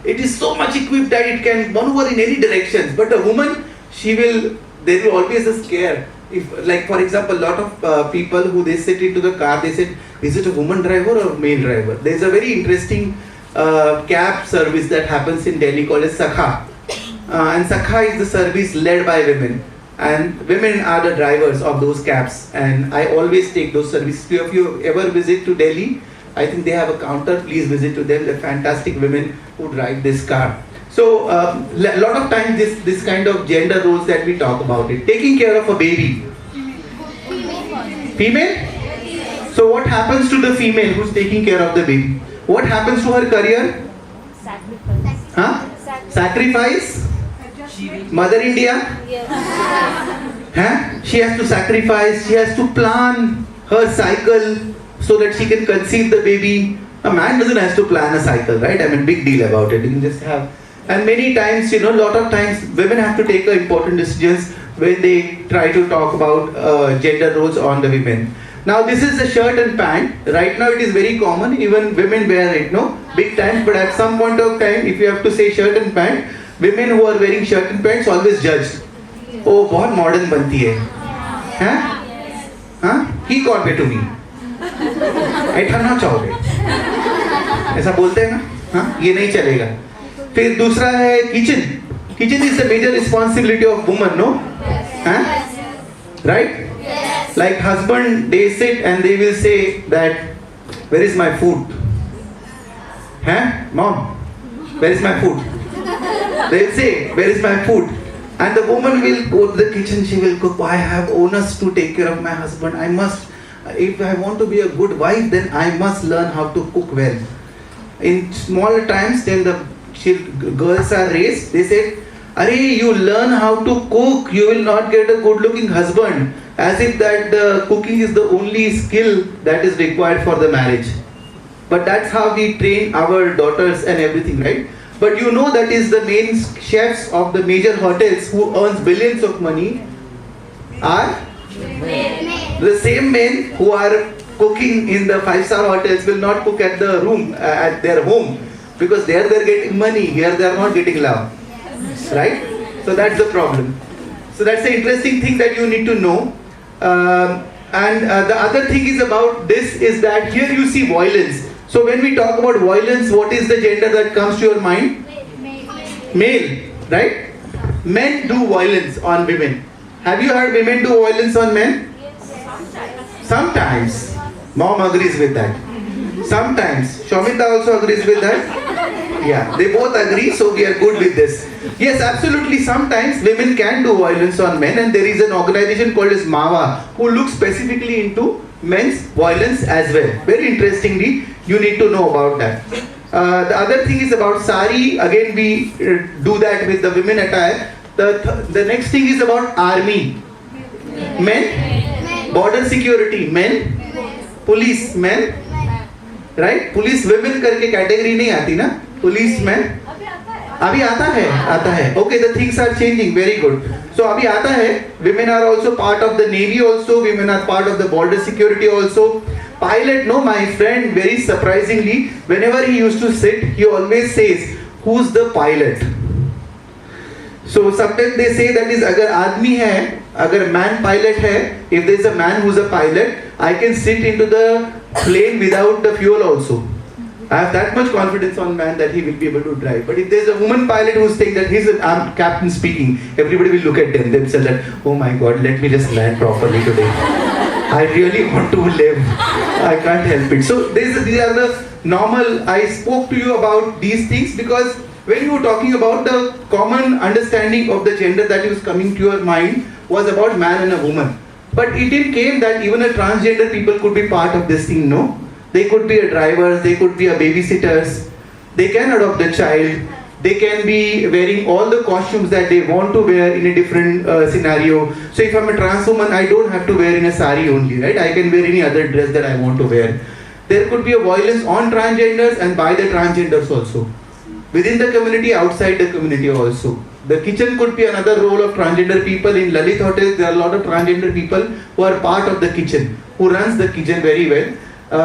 It is so much equipped that it can maneuver in any directions. But a woman, there will always a scare if, like for example, a lot of people who they sit into the car, they said, is it a woman driver or a male driver? There's a very interesting cab service that happens in Delhi called as Sakha. And Sakha is the service led by women. And women are the drivers of those cabs. And I always take those services. If you ever visit to Delhi, I think they have a counter. Please visit to them. They're fantastic women who drive this car. So a lot of times this kind of gender roles that we talk about it. Taking care of a baby. Female? So what happens to the female who's taking care of the baby? What happens to her career? Sacrifice. Huh? Sacrifice? Mother India? Huh? She has to sacrifice, she has to plan her cycle so that she can conceive the baby. A man doesn't have to plan a cycle, right? I mean, big deal about it. You can just have. And many times, lot of times women have to take important decisions when they try to talk about gender roles on the women. Now this is the shirt and pant. Right now it is very common, even women wear it, no? Big time, but at some point of time, if you have to say shirt and pant, women who are wearing shirt and pants always judged. Oh, बहुत modern बनती है, हैं? हाँ? ही कौन पे तुम्ही? ऐठना चाहोगे? ऐसा बोलते हैं ना? हाँ? ये नहीं चलेगा. फिर दूसरा है kitchen. Kitchen is the major responsibility of woman, no? Huh? Right? Like husband, they sit and they will say that, where is my food? Huh? Mom, where is my food? They'll say, where is my food? And the woman will go to the kitchen, she will cook. I have onus to take care of my husband. I must, if I want to be a good wife, then I must learn how to cook well. In small times, then the girls are raised, they say, Arey, you learn how to cook, you will not get a good looking husband. As if that the cooking is the only skill that is required for the marriage. But that's how we train our daughters and everything, right? But that is the main chefs of the major hotels who earns billions of money are the same men who are cooking in the 5-star hotels will not cook at the room, at their home. Because there they're getting money, here they're not getting love. Right? So that's the problem. So that's the interesting thing that you need to know. The other thing is about this is that here you see violence. So when we talk about violence, what is the gender that comes to your mind? Male, right? Men do violence on women. Have you heard women do violence on men? Sometimes. Mom agrees with that. Sometimes. Shomita also agrees with that. Yeah, they both agree, so we are good with this. Yes, absolutely. Sometimes women can do violence on men, and there is an organization called as MAVA who looks specifically into men's violence as well. Very interestingly, you need to know about that. The other thing is about sari. Again, we do that with the women attire. The next thing is about army. Men. Border security. Men. Police. Men. Right? Police women करके category नहीं आती ना? Policemen. अभी आता है. Okay, the things are changing. Very good. So अभी आता है. Women are also part of the navy also. Women are part of the border security also. Pilot, no, my friend, very surprisingly, whenever he used to sit, he always says, who's the pilot? So sometimes they say that is अगर आदमी है, अगर man pilot है, if there is a man who's a pilot, I can sit into the plane without the fuel also. I have that much confidence on man that he will be able to drive. But if there is a woman pilot who's saying that he's a captain speaking, everybody will look at themselves that, oh my God, let me just land properly today. I really want to live. I can't help it. So these are the normal. I spoke to you about these things because when you were talking about the common understanding of the gender that was coming to your mind was about man and a woman. But it didn't came that even a transgender people could be part of this thing, no? They could be a drivers, they could be a babysitters, they can adopt the child, they can be wearing all the costumes that they want to wear in a different scenario. So if I'm a trans woman, I don't have to wear in a sari only, right? I can wear any other dress that I want to wear. There could be a violence on transgenders and by the transgenders also. Within the community, outside the community also. The kitchen could be another role of transgender people. In Lalit hotels, there are a lot of transgender people who are part of the kitchen, who runs the kitchen very well.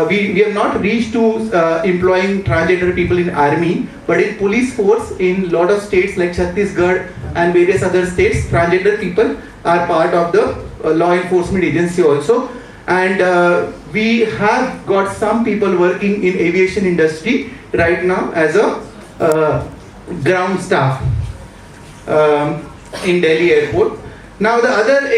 we have not reached to employing transgender people in army, but in police force in lot of states like Chhattisgarh and various other states, transgender people are part of the law enforcement agency also. And we have got some people working in aviation industry right now as a ground staff in Delhi airport. Now the other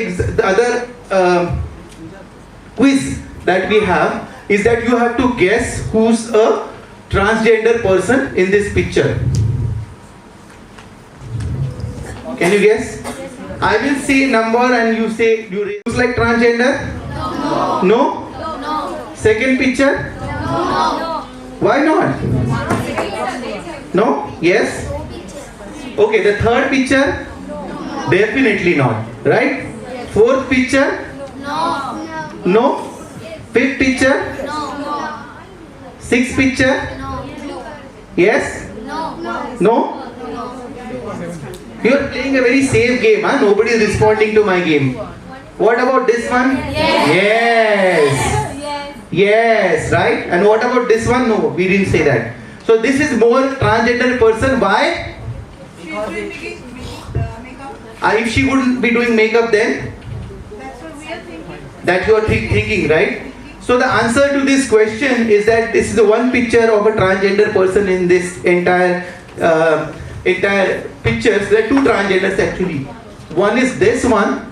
quiz that we have is that you have to guess who's a transgender person in this picture. Can you guess? I will say number and you say you looks like transgender? No. No? No. Second picture? No. Why not? No? Yes? Okay, the third picture? Definitely not. Right? Fourth picture? No. No? Fifth picture? No. Sixth picture? No. Yes? No. No? You are playing a very safe game, huh? Nobody is responding to my game. What about this one? Yes. Yes, right? And what about this one? No, we didn't say that. So this is more transgender person. Why? If she wouldn't be doing makeup, then? That's what we are thinking. That you are thinking, right? So the answer to this question is that this is the one picture of a transgender person in this entire pictures. There are two transgenders actually. One is this one.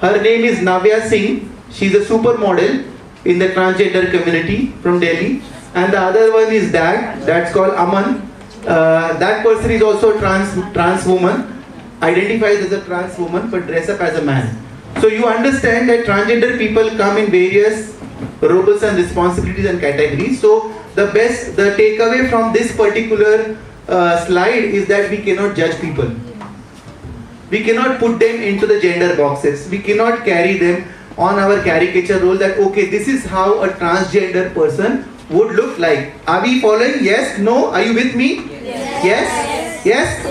Her name is Navya Singh. She's a supermodel in the transgender community from Delhi. And the other one is that's called Aman. That person is also a trans woman, identifies as a trans woman but dress up as a man. So you understand that transgender people come in various roles and responsibilities and categories. So the takeaway from this particular slide is that we cannot judge people. We cannot put them into the gender boxes. We cannot carry them on our caricature role that okay, this is how a transgender person would look like. Are we following? Yes? No? Are you with me? Yes? Yes?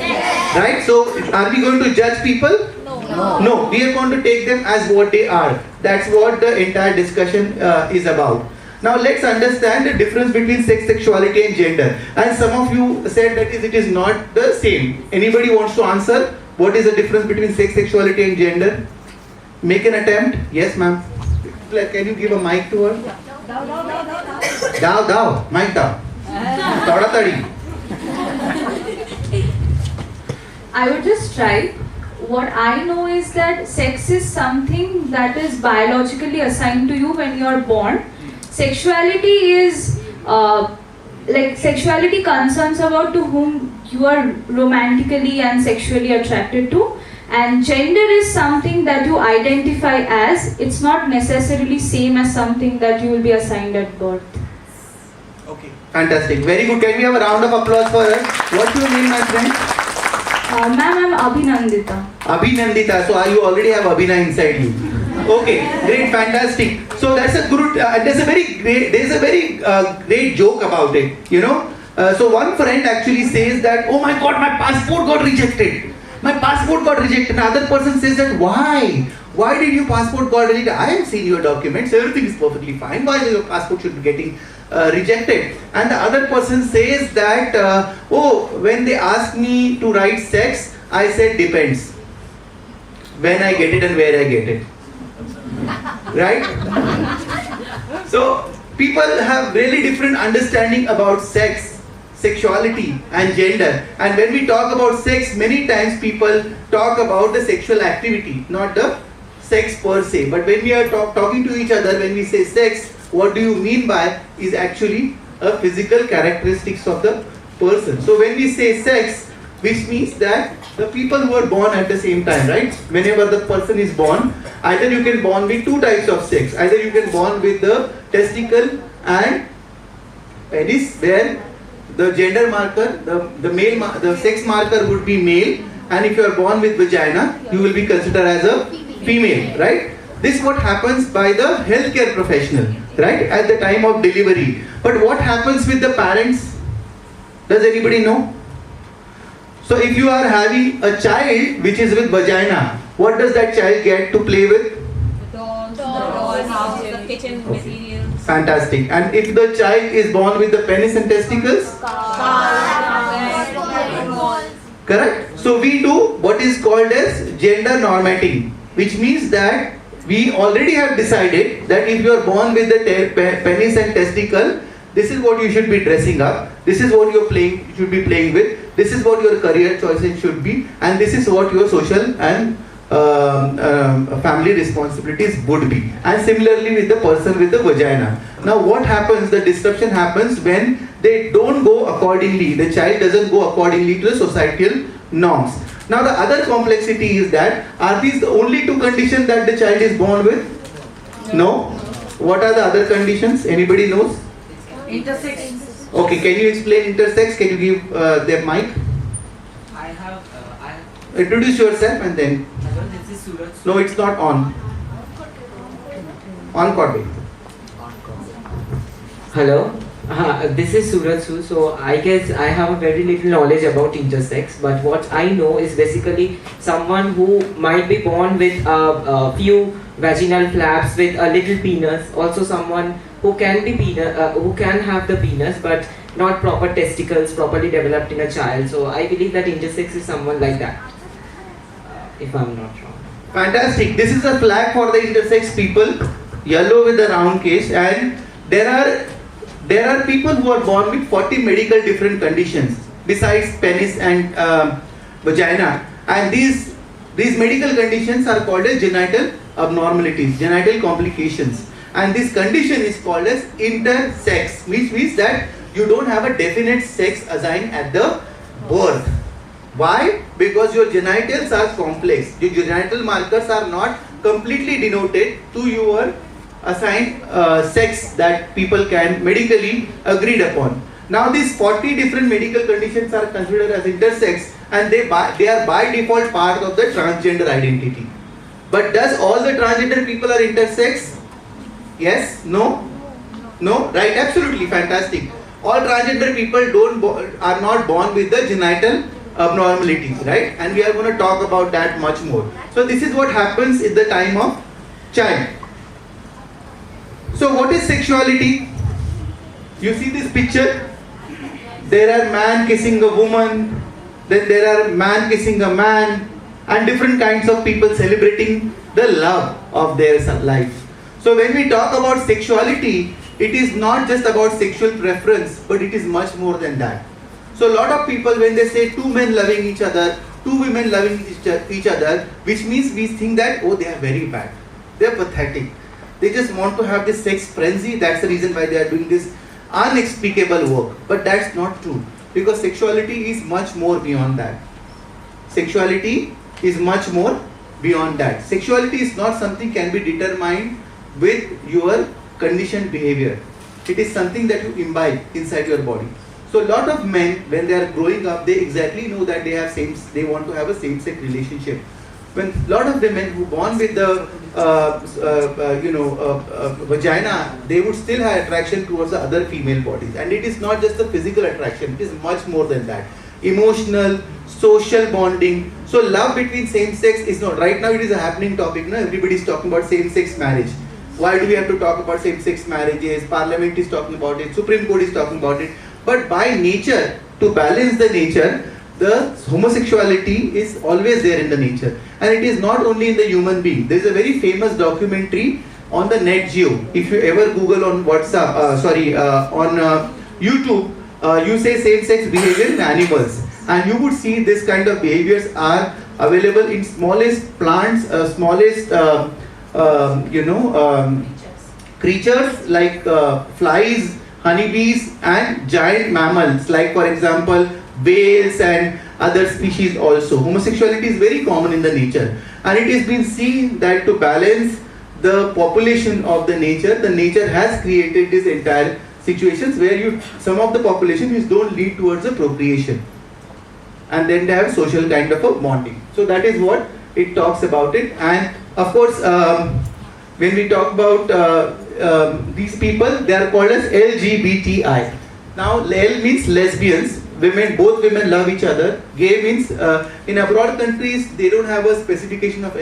Right? So are we going to judge people? No. We are going to take them as what they are. That's what the entire discussion is about. Now let's understand the difference between sex, sexuality and gender. And some of you said that it is not the same. Anybody wants to answer? What is the difference between sex, sexuality and gender? Make an attempt. Yes, ma'am. Can you give a mic to her? Dao. Mic down. Tadatadi. I would just try. What I know is that sex is something that is biologically assigned to you when you are born. Sexuality is sexuality concerns about to whom you are romantically and sexually attracted to, and gender is something that you identify as. It's not necessarily same as something that you will be assigned at birth. Okay, fantastic, very good. Can we have a round of applause for her? What's your name, my friend? Ma'am, I'm Abhinandita. Abhinandita. So you already have Abhina inside you. Okay, great, fantastic. So that's a good. There's a very great joke about it. You know. So one friend actually says that, oh my God, my passport got rejected. My passport got rejected. Another person says that, why? Why did your passport got rejected? I have seen your documents. Everything is perfectly fine. Why your passport should be getting rejected? And the other person says that, when they ask me to write sex, I said depends. When I get it and where I get it. Right? So people have really different understanding about sex, sexuality and gender. And when we talk about sex, many times people talk about the sexual activity, not the sex per se. But when we are talking to each other, when we say sex, what do you mean by is actually a physical characteristics of the person. So when we say sex, which means that the people who are born at the same time, right? Whenever the person is born, either you can born with two types of sex. Either you can born with the testicle and penis, where the gender marker, the sex marker would be male, and if you are born with vagina, you will be considered as a female, right? This is what happens by the healthcare professional, right? At the time of delivery. But what happens with the parents? Does anybody know? So if you are having a child which is with vagina, what does that child get to play with? The dolls, the kitchen materials. Fantastic. And if the child is born with the penis and testicles? Correct. So we do what is called as gender normating, which means that we already have decided that if you are born with the penis and testicle, this is what you should be dressing up, this is what you should be playing with, this is what your career choices should be, and this is what your social and family responsibilities would be. And similarly with the person with the vagina. Now what happens, the disruption happens when they don't go accordingly, the child doesn't go accordingly to the societal norms. Now the other complexity is that, are these the only two conditions that the child is born with? No. What are the other conditions? Anybody knows? Intersex. Okay, can you explain intersex? Can you give their mic? Introduce yourself and then. Hello, this is Suraj. No, it's not on. On Corby. Hello, this is Suraj. So I guess I have a very little knowledge about intersex, but what I know is basically someone who might be born with a few vaginal flaps with a little penis. Also, someone who can be who can have the penis, but not proper testicles properly developed in a child. So I believe that intersex is someone like that, if I'm not wrong. Fantastic. This is a flag for the intersex people, yellow with the round case, and there are people who are born with 40 medical different conditions besides penis and vagina, and these medical conditions are called as genital abnormalities, genital complications, and this condition is called as intersex, which means that you don't have a definite sex assigned at the birth. Why? Because your genitals are complex. Your genital markers are not completely denoted to your assigned sex that people can medically agreed upon. Now these 40 different medical conditions are considered as intersex, and they are by default part of the transgender identity. But does all the transgender people are intersex? Yes? No? No? Right? Absolutely. Fantastic. All transgender people are not born with the genital abnormalities, right? And we are going to talk about that much more. So this is what happens at the time of child. So what is sexuality? You see this picture? There are man kissing a woman, then there are man kissing a man, and different kinds of people celebrating the love of their life. So when we talk about sexuality, it is not just about sexual preference, but it is much more than that. So a lot of people, when they say two men loving each other, two women loving each other, which means we think that, oh, they are very bad, they are pathetic, they just want to have this sex frenzy, that's the reason why they are doing this unspeakable work. But that's not true, because sexuality is much more beyond that. Sexuality is much more beyond that. Sexuality is not something can be determined with your conditioned behavior. It is something that you imbibe inside your body. So a lot of men, when they are growing up, they exactly know that they want to have a same-sex relationship. When a lot of women who born with the vagina, they would still have attraction towards the other female bodies, and it is not just the physical attraction; it is much more than that. Emotional, social bonding. So love between same-sex is not. Right now, it is a happening topic. No, everybody is talking about same-sex marriage. Why do we have to talk about same-sex marriages? Parliament is talking about it. Supreme Court is talking about it. But by nature, to balance the nature, the homosexuality is always there in the nature, and it is not only in the human being. There is a very famous documentary on the Net Geo. If you ever Google on YouTube, you say same-sex behavior in animals, and you would see this kind of behaviors are available in smallest plants, smallest creatures like flies, honeybees, and giant mammals like, for example, whales and other species also. Homosexuality is very common in the nature, and it has been seen that to balance the population of the nature has created this entire situations where some of the population don't lead towards the procreation, and then they have social kind of a bonding. So that is what it talks about it. And of course, when we talk about these people, they are called as LGBTI. Now L means lesbians. Women, both women love each other. Gay means in abroad countries they don't have a specification of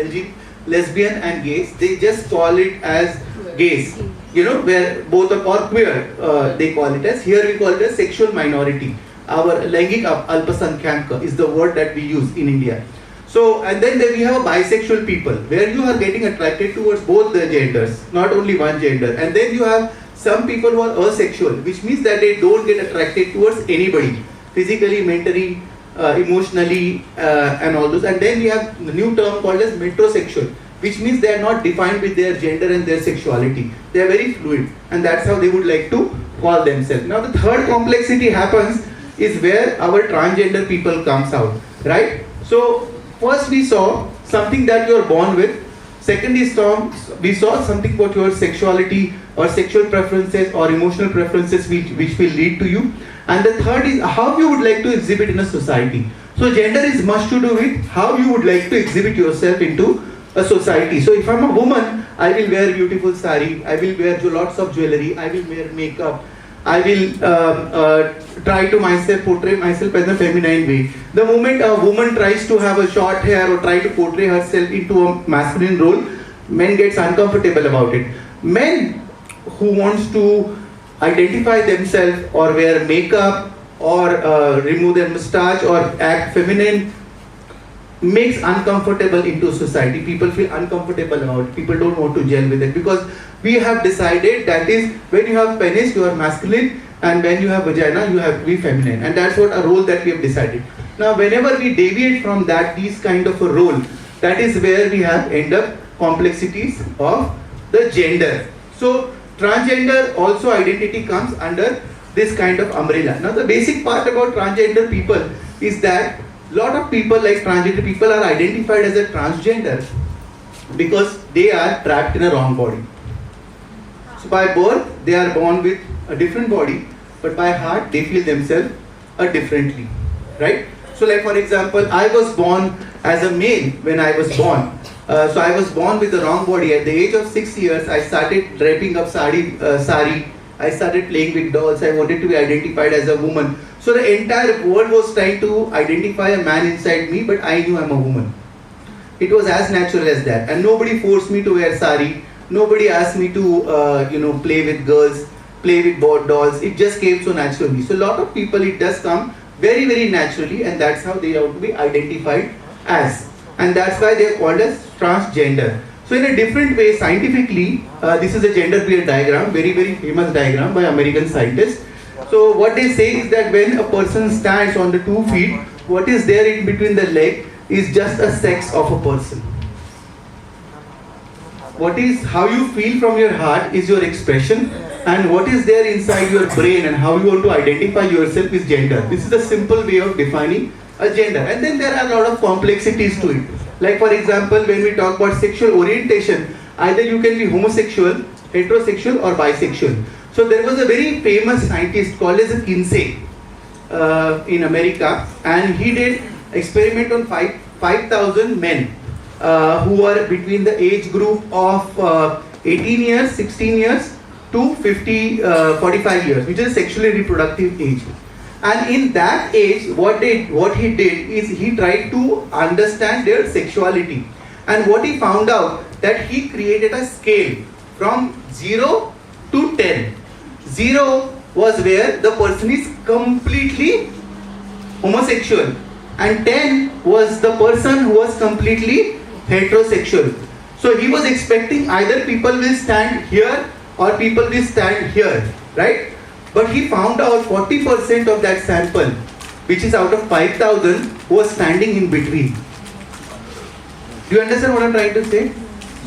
lesbian and gays. They just call it as gays. where both are or queer, they call it as. Here we call it as sexual minority. Our Laingik Alpasankyanka is the word that we use in India. So, and then we have bisexual people, where you are getting attracted towards both the genders, not only one gender. And then you have some people who are asexual, which means that they don't get attracted towards anybody, physically, mentally, emotionally, and all those. And then we have the new term called as metrosexual, which means they are not defined with their gender and their sexuality. They are very fluid, and that's how they would like to call themselves. Now the third complexity happens is where our transgender people comes out, right? So first we saw something that you are born with. Second is we saw something about your sexuality or sexual preferences or emotional preferences which will lead to you. And the third is how you would like to exhibit in a society. So gender is much to do with how you would like to exhibit yourself into a society. So if I'm a woman, I will wear beautiful sari, I will wear lots of jewelry, I will wear makeup, I will try to portray myself as a feminine way. The moment a woman tries to have a short hair or try to portray herself into a masculine role, men gets uncomfortable about it. Men who wants to identify themselves or wear makeup or remove their moustache or act feminine makes uncomfortable into society. People feel uncomfortable about it. People don't want to gel with it because we have decided that is when you have penis you are masculine and when you have vagina you have to be feminine, and that's what a role that we have decided. Now whenever we deviate from that, these kind of a role, that is where we have end up complexities of the gender. So transgender also identity comes under this kind of umbrella. Now the basic part about transgender people is that lot of people like transgender people are identified as a transgender because they are trapped in a wrong body. So by birth they are born with a different body, but by heart they feel themselves differently, right? So like for example, I was born as a male when I was born. So I was born with the wrong body. At the age of 6 years, I started draping up sari. I started playing with dolls. I wanted to be identified as a woman. So the entire world was trying to identify a man inside me, but I knew I'm a woman. It was as natural as that, and nobody forced me to wear sari. Nobody asked me to, play with girls, play with dolls. It just came so naturally. So a lot of people, it does come very, very naturally, and that's how they have to be identified as. And that's why they are called as transgender. So in a different way, scientifically, this is a gender queer diagram, very, very famous diagram by American scientists. So what they say is that when a person stands on the 2 feet, what is there in between the leg is just a sex of a person. How you feel from your heart is your expression, and what is there inside your brain and how you want to identify yourself is gender. This is a simple way of defining a gender. And then there are a lot of complexities to it. Like for example, when we talk about sexual orientation, either you can be homosexual, heterosexual or bisexual. So there was a very famous scientist called as Kinsey in America, and he did experiment on 5,000 men who were between the age group of 18 years, 16 years to 45 years, which is sexually reproductive age. And in that age, what he did is he tried to understand their sexuality. And what he found out, that he created a scale from 0 to 10. 0 was where the person is completely homosexual, and 10 was the person who was completely heterosexual. So he was expecting either people will stand here or people will stand here, right? But he found out 40% of that sample, which is out of 5,000, was standing in between. Do you understand what I'm trying to say?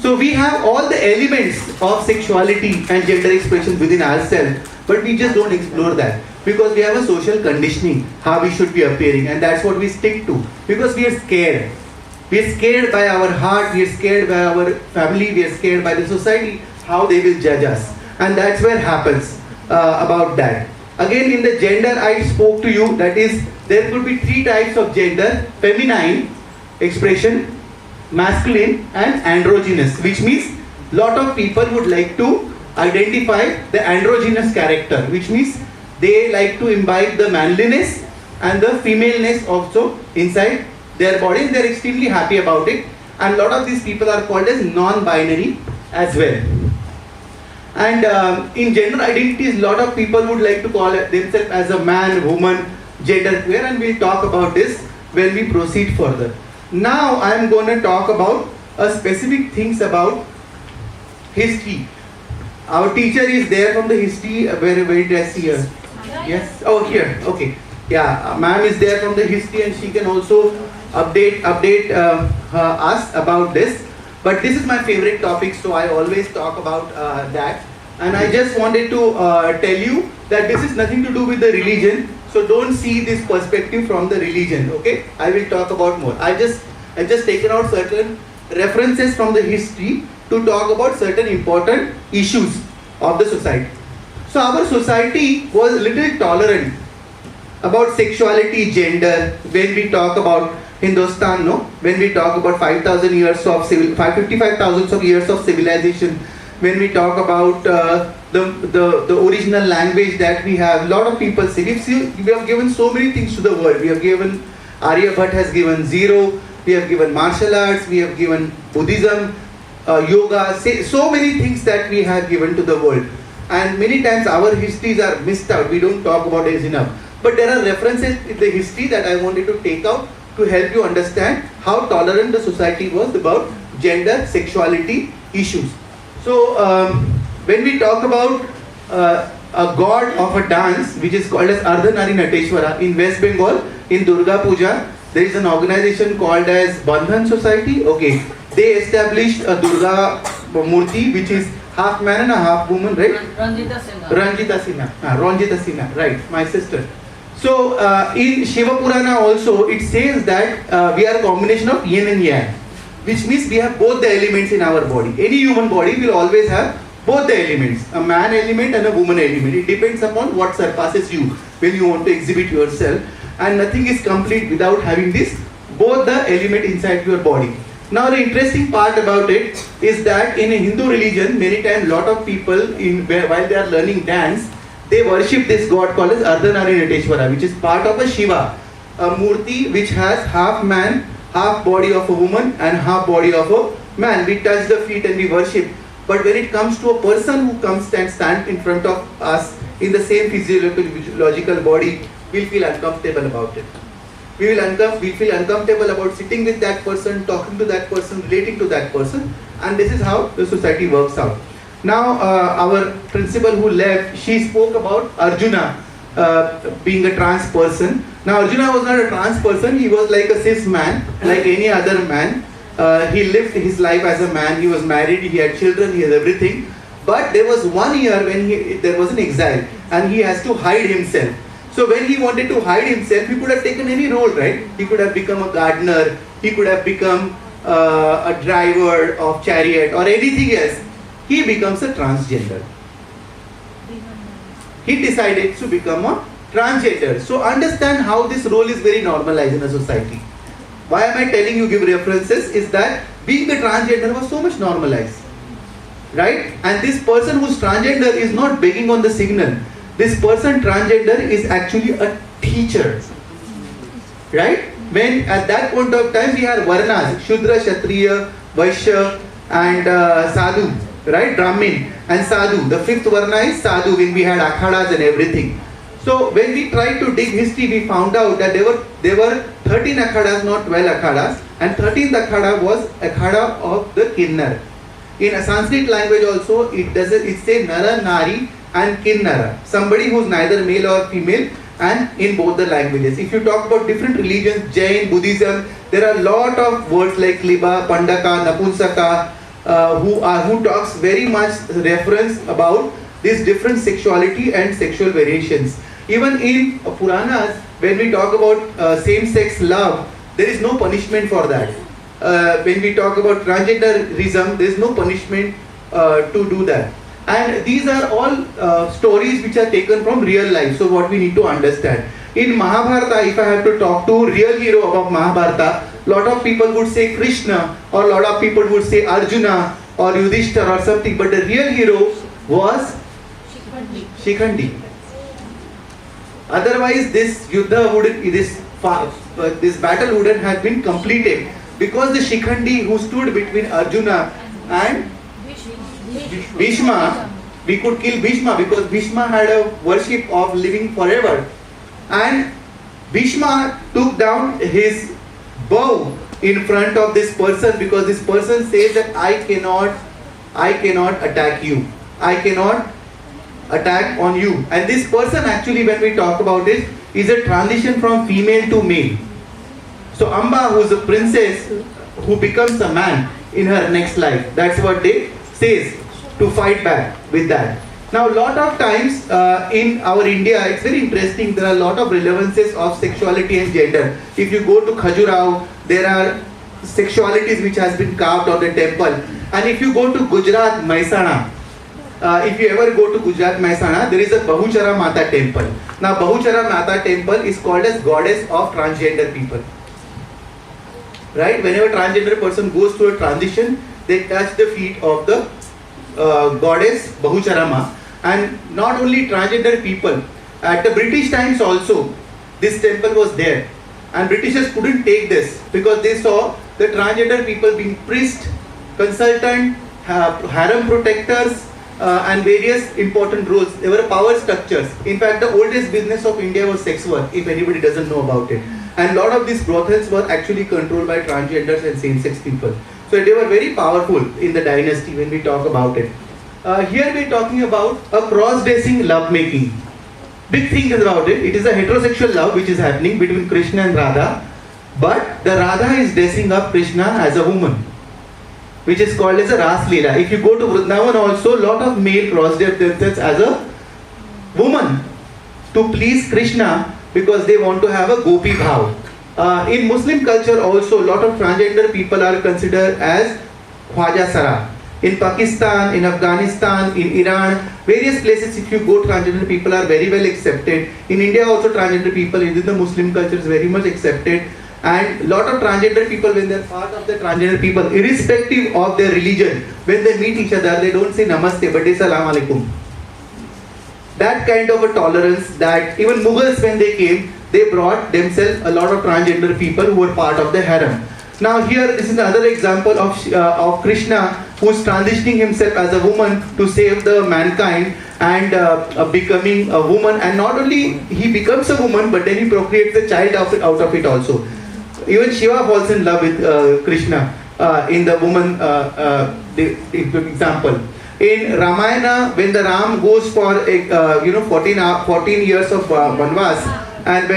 So we have all the elements of sexuality and gender expression within ourselves, but we just don't explore that because we have a social conditioning, how we should be appearing, and that's what we stick to because we are scared. We are scared by our heart, we are scared by our family, we are scared by the society, how they will judge us. And that's where happens about that. Again, in the gender I spoke to you, that is, there could be 3 types of gender: feminine expression, masculine, and androgynous, which means lot of people would like to identify the androgynous character, which means they like to imbibe the manliness and the femaleness also inside their bodies. They're extremely happy about it, and a lot of these people are called as non-binary as well. And in gender identities, lot of people would like to call themselves as a man, woman, gender queer, and we'll talk about this when we proceed further. Now I am going to talk about specific things about history. Our teacher is there from the history. Where did I see her? Yes. Oh, here. Okay. Yeah, ma'am is there from the history, and she can also update us about this. But this is my favorite topic, so I always talk about that. And I just wanted to tell you that this is nothing to do with the religion. So don't see this perspective from the religion. Okay? I will talk about more. I've just taken out certain references from the history to talk about certain important issues of the society. So our society was a little tolerant about sexuality, gender, when we talk about Hindustan, no? When we talk about 5,000 years of 55,000 of years of civilization, when we talk about the original language that we have, a lot of people say, we have given so many things to the world. We have given, Aryabhat has given zero, we have given martial arts, we have given Buddhism, yoga, so many things that we have given to the world. And many times our histories are missed out, we don't talk about it enough. But there are references in the history that I wanted to take out to help you understand how tolerant the society was about gender, sexuality issues. So when we talk about a god of a dance which is called as Ardhanari Nateshwara in West Bengal, in Durga Puja, there is an organization called as Bandhan Society. Okay, they established a Durga Murti which is half man and a half woman, right? Ranjita Sinha, right, my sister. So in Shiva Purana also it says that we are a combination of yin and yang, which means we have both the elements in our body. Any human body will always have both the elements, a man element and a woman element. It depends upon what surpasses you when you want to exhibit yourself, and nothing is complete without having this, both the element inside your body. Now the interesting part about it is that in a Hindu religion, many times lot of people while they are learning dance, they worship this god called as Ardhanari Nateshwara, which is part of a Shiva, a Murti which has half man, half body of a woman and half body of a man. We touch the feet and we worship. But when it comes to a person who comes and stands in front of us in the same physiological body, we'll feel uncomfortable about it. We feel uncomfortable about sitting with that person, talking to that person, relating to that person, and this is how the society works out. Now our principal who left, she spoke about Arjuna being a trans person. Now Arjuna was not a trans person, he was like a cis man, like any other man. He lived his life as a man, he was married, he had children, he had everything. But there was 1 year when there was an exile and he has to hide himself. So when he wanted to hide himself, he could have taken any role, right? He could have become a gardener, he could have become a driver of chariot or anything else. He becomes a transgender. He decided to become a transgender. So understand how this role is very normalized in a society. Why am I telling you give references is that being a transgender was so much normalized. Right? And this person who's transgender is not begging on the signal. This person transgender is actually a teacher. Right? When at that point of time we had Varnas, Shudra, Kshatriya, Vaishya and Sadhu. Right, Brahmin and Sadhu. The fifth Varna is Sadhu when we had akhadas and everything. So when we tried to dig history, we found out that there were 13 akhadas, not 12 akhadas, and 13th akhada was akhada of the Kinnar. In a Sanskrit language also, it says Nara, Nari and Kinnara. Somebody who's neither male or female, and in both the languages. If you talk about different religions, Jain, Buddhism, there are a lot of words like Liba, Pandaka, Napunsaka, who talks very much reference about this different sexuality and sexual variations. Even in Puranas, when we talk about same-sex love, there is no punishment for that. When we talk about transgenderism, there is no punishment to do that. And these are all stories which are taken from real life. So what we need to understand. In Mahabharata, if I have to talk to real hero of Mahabharata, lot of people would say Krishna, or lot of people would say Arjuna or Yudhishthira or something, but the real hero was Shikhandi. Otherwise this Yuddha wouldn't, this battle wouldn't have been completed, because the Shikhandi who stood between Arjuna and Bhishma, we could kill Bhishma because Bhishma had a worship of living forever. And Bhishma took down his bow in front of this person because this person says that I cannot attack you. I cannot attack on you. And this person actually, when we talk about it, is a transition from female to male. So Amba, who is a princess who becomes a man in her next life. That's what they says to fight back with that. Now, a lot of times in our India, it's very interesting. There are a lot of relevances of sexuality and gender. If you go to Khajuraho, there are sexualities which has been carved on the temple. And if you go to Gujarat, Mehsana, if you ever go to Gujarat, Mehsana, there is a Bahuchara Mata temple. Now, Bahuchara Mata temple is called as goddess of transgender people. Right? Whenever transgender person goes through a transition, they touch the feet of the goddess Bahucharama. And not only transgender people, at the British times also, this temple was there. And Britishers couldn't take this because they saw the transgender people being priest, consultant, harem protectors, and various important roles. They were power structures. In fact, the oldest business of India was sex work, if anybody doesn't know about it. And a lot of these brothels were actually controlled by transgenders and same-sex people. So they were very powerful in the dynasty when we talk about it. Here we are talking about a cross-dressing love-making. Big thing is about it. It is a heterosexual love which is happening between Krishna and Radha. But the Radha is dressing up Krishna as a woman, which is called as a Ras Leela. If you go to Vrindavan also, lot of male cross-dress themselves as a woman to please Krishna because they want to have a gopi bhav. In Muslim culture also, lot of transgender people are considered as Khwaja Sara. In Pakistan, in Afghanistan, in Iran, various places if you go, transgender people are very well accepted. In India also transgender people, in the Muslim culture is very much accepted. And lot of transgender people, when they are part of the transgender people, irrespective of their religion, when they meet each other, they don't say namaste, but they say salam alaikum. That kind of a tolerance that even Mughals, when they came, they brought themselves a lot of transgender people who were part of the harem. Now here, this is another example of Krishna who is transitioning himself as a woman to save the mankind and becoming a woman. And not only he becomes a woman, but then he procreates a child out of it also. Even Shiva falls in love with Krishna in the woman example. In Ramayana, when the Ram goes for 14 years of Vanvas, and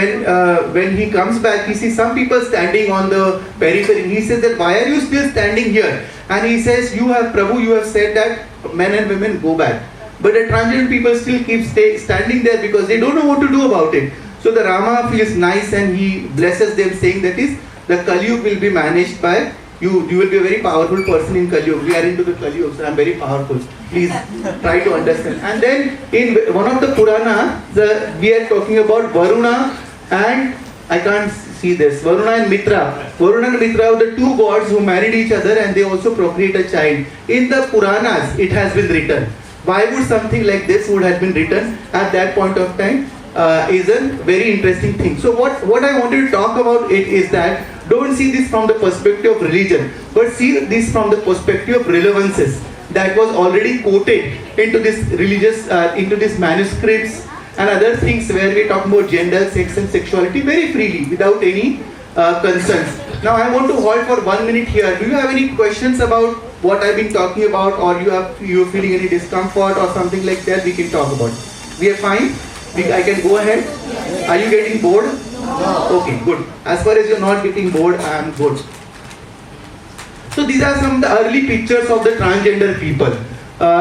when he comes back, he sees some people standing on the periphery. He says that why are you still standing here? And he says, Prabhu, you have said that men and women go back. But the transgender people still keep standing there because they don't know what to do about it. So the Rama feels nice and he blesses them, saying that is the Kali Yuga will be managed by you. You will be a very powerful person in Kali Yuga. We are into the Kali Yuga, so I am very powerful. Please try to understand. And then in one of the Purana, we are talking about Varuna and I can't see this. Varuna and Mitra. Varuna and Mitra are the two gods who married each other and they also procreate a child. In the Puranas, it has been written. Why would something like this would have been written at that point of time? Is a very interesting thing. So what I wanted to talk about it is that don't see this from the perspective of religion, but see this from the perspective of relevances that was already quoted into this religious, into these manuscripts and other things where we talk about gender, sex and sexuality very freely without any concerns. Now I want to halt for 1 minute here. Do you have any questions about what I've been talking about, or you're feeling any discomfort or something like that? We can talk about. We are fine? I can go ahead? Are you getting bored? No. Okay, good. As far as you're not getting bored, I am good. So these are some of the early pictures of the transgender people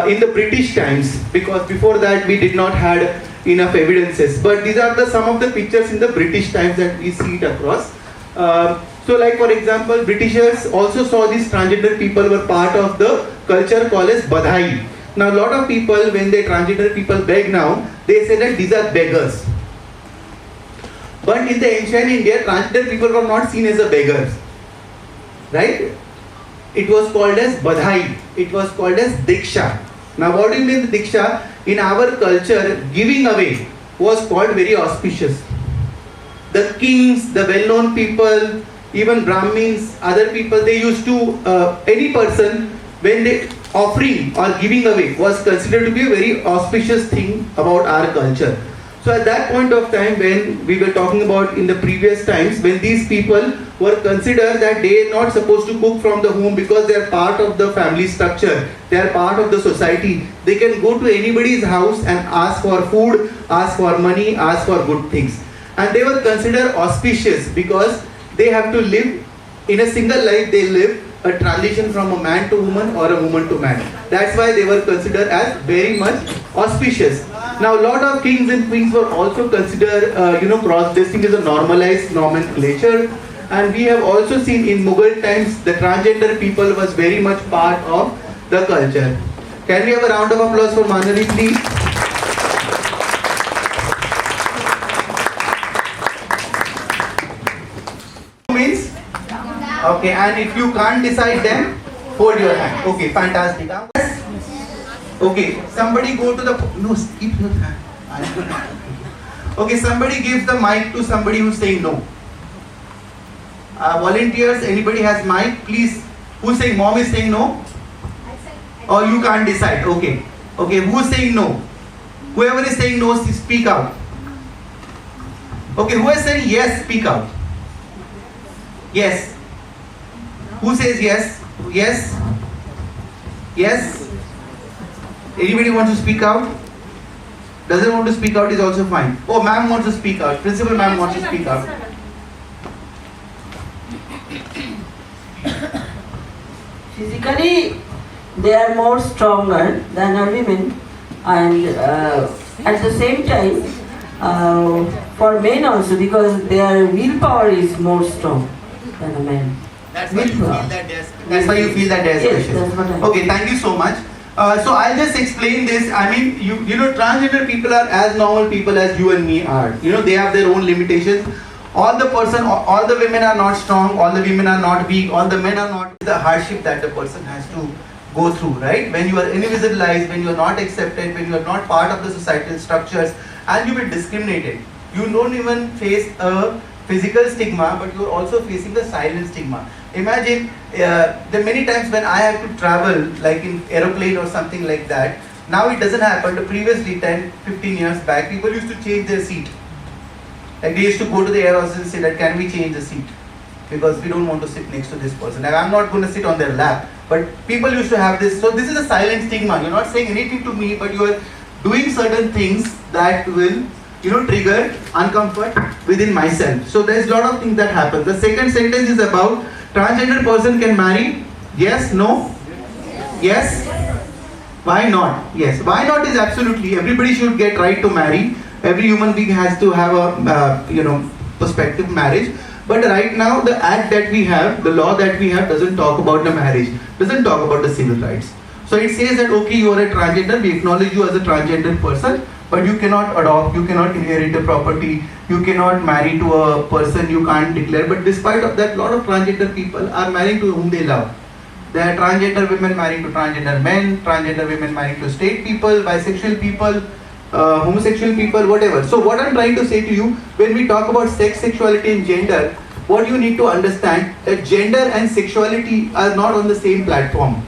in the British times, because before that we did not had enough evidences. But these are some of the pictures in the British times that we see it across. So like for example, Britishers also saw these transgender people were part of the culture called as Badhai. Now a lot of people, when they transgender people beg now, they say that these are beggars. But in the ancient India, transgender people were not seen as a beggars. Right? It was called as Badhai. It was called as Diksha. Now what do you mean Diksha? In our culture, giving away was called very auspicious. The kings, the well-known people, even Brahmins, other people, they used to, any person, when they offering or giving away was considered to be a very auspicious thing about our culture. So at that point of time, when we were talking about in the previous times, when these people were considered that they are not supposed to cook from the home because they are part of the family structure, they are part of the society, they can go to anybody's house and ask for food, ask for money, ask for good things. And they were considered auspicious because they have to live in a single life, they live a transition from a man to woman or a woman to man. That's why they were considered as very much auspicious. Now, a lot of kings and queens were also considered, cross-dressing as a normalized nomenclature. And we have also seen in Mughal times, the transgender people was very much part of the culture. Can we have a round of applause for Manavi, please? Means? Okay, and if you can't decide then, hold your hand. Okay, fantastic. Okay, somebody go to the, no, keep your hand. Okay, somebody gives the mic to somebody who's saying no. Volunteers, anybody has mic, please. Who's saying mom is saying no? Or you can't decide, okay. Okay, who's saying no? Whoever is saying no, speak out. Okay, who is saying yes, speak out. Yes. Who says yes? Yes? Yes? Anybody wants to speak out? Doesn't want to speak out is also fine. Oh, ma'am wants to speak out. Principal ma'am wants to speak out. Physically, they are more stronger than our women, and at the same time, for men also, because their willpower is more strong than a man. That's why you feel that there's Yes, pressure. that's what I Okay, thank you so much. So I'll just explain this. I mean, transgender people are as normal people as you and me are. They have their own limitations. All the women are not strong, all the women are not weak, all the men are not. The hardship that the person has to go through, right? When you are invisibilized, when you are not accepted, when you are not part of the societal structures, and you will discriminated. You don't even face a physical stigma, but you are also facing the silent stigma. Imagine, there are many times when I have to travel, like in aeroplane or something like that. Now it doesn't happen. Previously, 10, 15 years back, people used to change their seat. Like they used to go to the air hostess and say that, can we change the seat? Because we don't want to sit next to this person. Like, I'm not going to sit on their lap. But people used to have this. So this is a silent stigma. You're not saying anything to me, but you are doing certain things that will, trigger uncomfort within myself. So there's a lot of things that happen. The second sentence is about transgender person can marry. Yes, no? Yes? Why not? Yes. Why not is absolutely, everybody should get right to marry. Every human being has to have a, prospective marriage. But right now, the act that we have, the law that we have doesn't talk about the marriage, doesn't talk about the civil rights. So it says that, okay, you are a transgender, we acknowledge you as a transgender person, but you cannot adopt, you cannot inherit the property, you cannot marry to a person you can't declare. But despite of that, a lot of transgender people are marrying to whom they love. There are transgender women marrying to transgender men, transgender women marrying to straight people, bisexual people, homosexual people, whatever. So what I'm trying to say to you, when we talk about sex, sexuality and gender, what you need to understand that gender and sexuality are not on the same platform.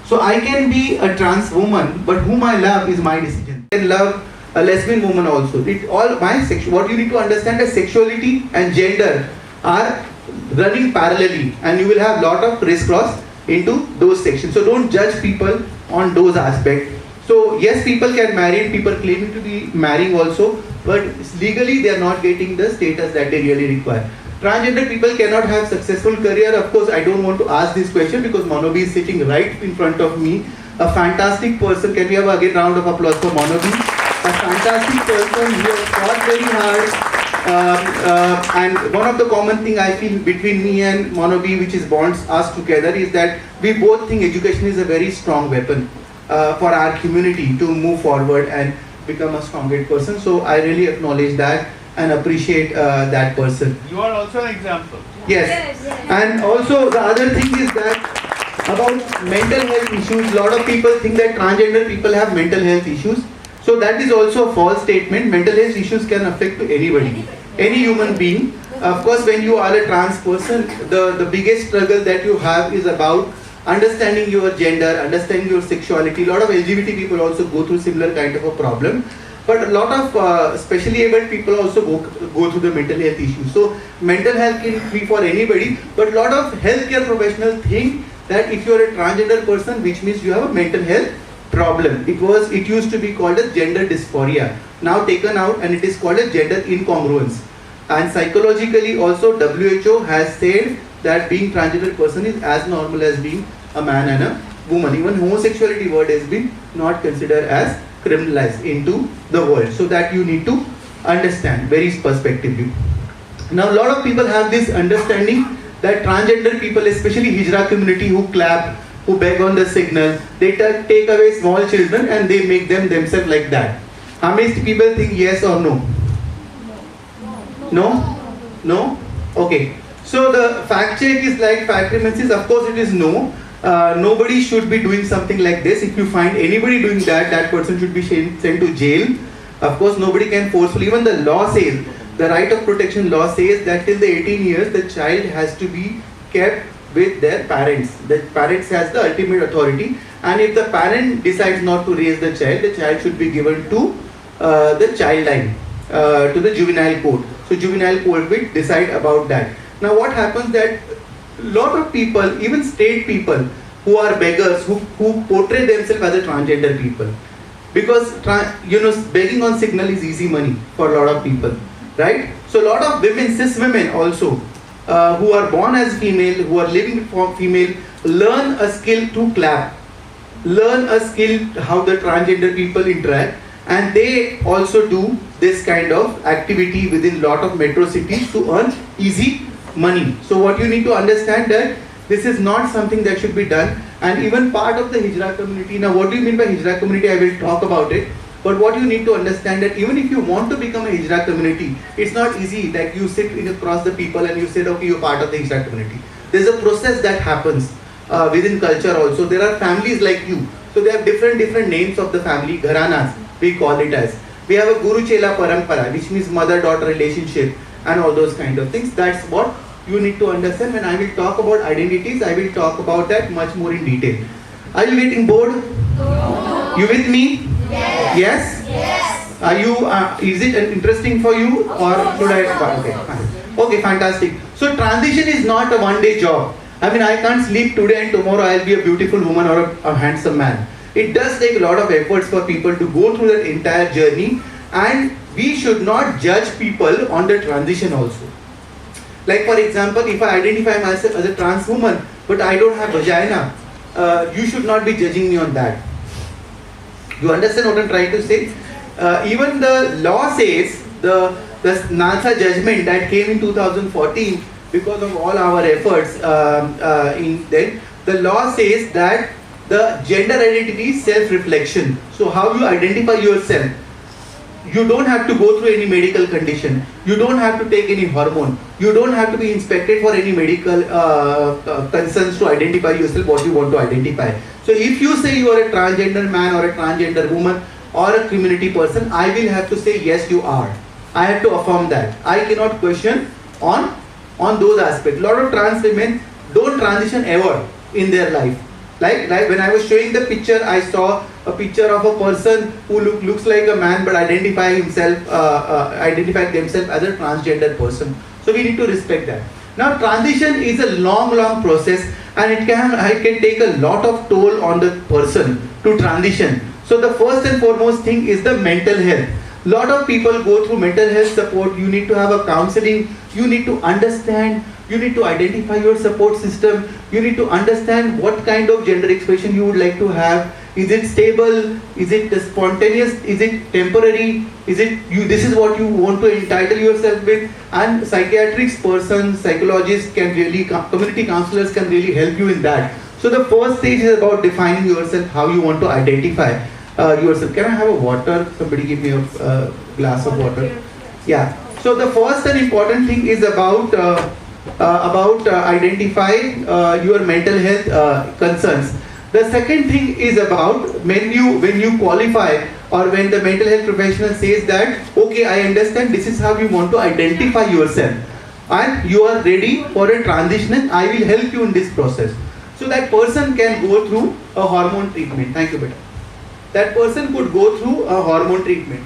So I can be a trans woman, but whom I love is my decision. I can love a lesbian woman also. What you need to understand is sexuality and gender are running parallelly, and you will have lot of crisscross into those sections. So don't judge people on those aspects. So yes, people can marry, people claiming to be marrying also, but legally they are not getting the status that they really require. Transgender people cannot have successful career. Of course, I don't want to ask this question because Monobi is sitting right in front of me. A fantastic person. Can we have again round of applause for Monobi? A fantastic person. He has fought very hard. And one of the common thing I feel between me and Monobi, which is bonds us together, is that we both think education is a very strong weapon for our community to move forward and become a stronger person. So I really acknowledge that and appreciate that person. You are also an example. Yes. And also the other thing is that about mental health issues, a lot of people think that transgender people have mental health issues. So that is also a false statement. Mental health issues can affect to anybody, any human being. Of course, when you are a trans person, the biggest struggle that you have is about understanding your gender, understanding your sexuality. A lot of LGBT people also go through similar kind of a problem. But a lot of specially abled people also go through the mental health issues. So mental health can be for anybody, but a lot of healthcare professionals think that if you are a transgender person, which means you have a mental health problem. It used to be called as gender dysphoria, now taken out, and it is called as gender incongruence. And psychologically also WHO has said that being transgender person is as normal as being a man and a woman. Even homosexuality word has been not considered as criminalized into the world. So that you need to understand very perspectively. Now a lot of people have this understanding that transgender people, especially Hijra community, who clap, who beg on the signal, they take away small children and they make them themselves like that. How many people think yes or no? No? No? Okay. So the fact check is like fact remains, of course it is no. Nobody should be doing something like this. If you find anybody doing that, that person should be sent to jail. Of course nobody can forcefully, even the law says, the right of protection law says that till the 18 years the child has to be kept with their parents. The parents has the ultimate authority, and if the parent decides not to raise the child should be given to the child line, to the juvenile court. So juvenile court will decide about that. Now what happens that lot of people, even state people who are beggars, who portray themselves as a transgender people, because begging on signal is easy money for a lot of people, right? So a lot of women, cis women also, who are born as female, who are living for female, learn a skill to clap, learn a skill how the transgender people interact, and they also do this kind of activity within lot of metro cities to earn easy money. So what you need to understand that this is not something that should be done, and even part of the Hijra community. Now what do you mean by Hijra community? I will talk about it. But what you need to understand that even if you want to become a Hijra community, it's not easy that you sit across the people and you said, okay, you're part of the Hijra community. There's a process that happens within culture also. There are families like you. So they have different names of the family, gharanas, we call it as. We have a Guru Chela Parampara, which means mother-daughter relationship and all those kind of things. That's what you need to understand. When I will talk about identities, I will talk about that much more in detail. Are you getting bored? No. You with me? Yes? Yes. Are you, is it interesting for you, or should I? Okay, fine. Okay, fantastic. So transition is not a one-day job. I mean, I can't sleep today and tomorrow I'll be a beautiful woman or a handsome man. It does take a lot of efforts for people to go through that entire journey, and we should not judge people on the transition also. Like for example, if I identify myself as a trans woman, but I don't have vagina, you should not be judging me on that. You understand what I'm trying to say? Even the law says, the NASA judgment that came in 2014, because of all our efforts the law says that the gender identity is self-reflection. So how you identify yourself, you don't have to go through any medical condition, you don't have to take any hormone, you don't have to be inspected for any medical concerns to identify yourself what you want to identify. So if you say you are a transgender man or a transgender woman or a community person, I will have to say yes you are. I have to affirm that. I cannot question on those aspects. A lot of trans women don't transition ever in their life. Like when I was showing the picture, I saw a picture of a person who looks like a man but identify themselves as a transgender person. So we need to respect that. Now transition is a long process, and it can take a lot of toll on the person to transition. So the first and foremost thing is the mental health. Lot of people go through mental health support. You need to have a counseling. You need to understand. You need to identify your support system. You need to understand what kind of gender expression you would like to have. Is it stable? Is it spontaneous? Is it temporary? Is it this is what you want to entitle yourself with? And psychiatrists, persons, psychologists can really, community counselors can really help you in that. So the first stage is about defining yourself, how you want to identify yourself. Can I have a water? Somebody give me a glass of water. Yeah. So the first and important thing is about identifying your mental health concerns. The second thing is about when you qualify, or when the mental health professional says that, okay, I understand this is how you want to identify yourself and you are ready for a transition, I will help you in this process. So that person can go through a hormone treatment. Thank you, beta. That person could go through a hormone treatment.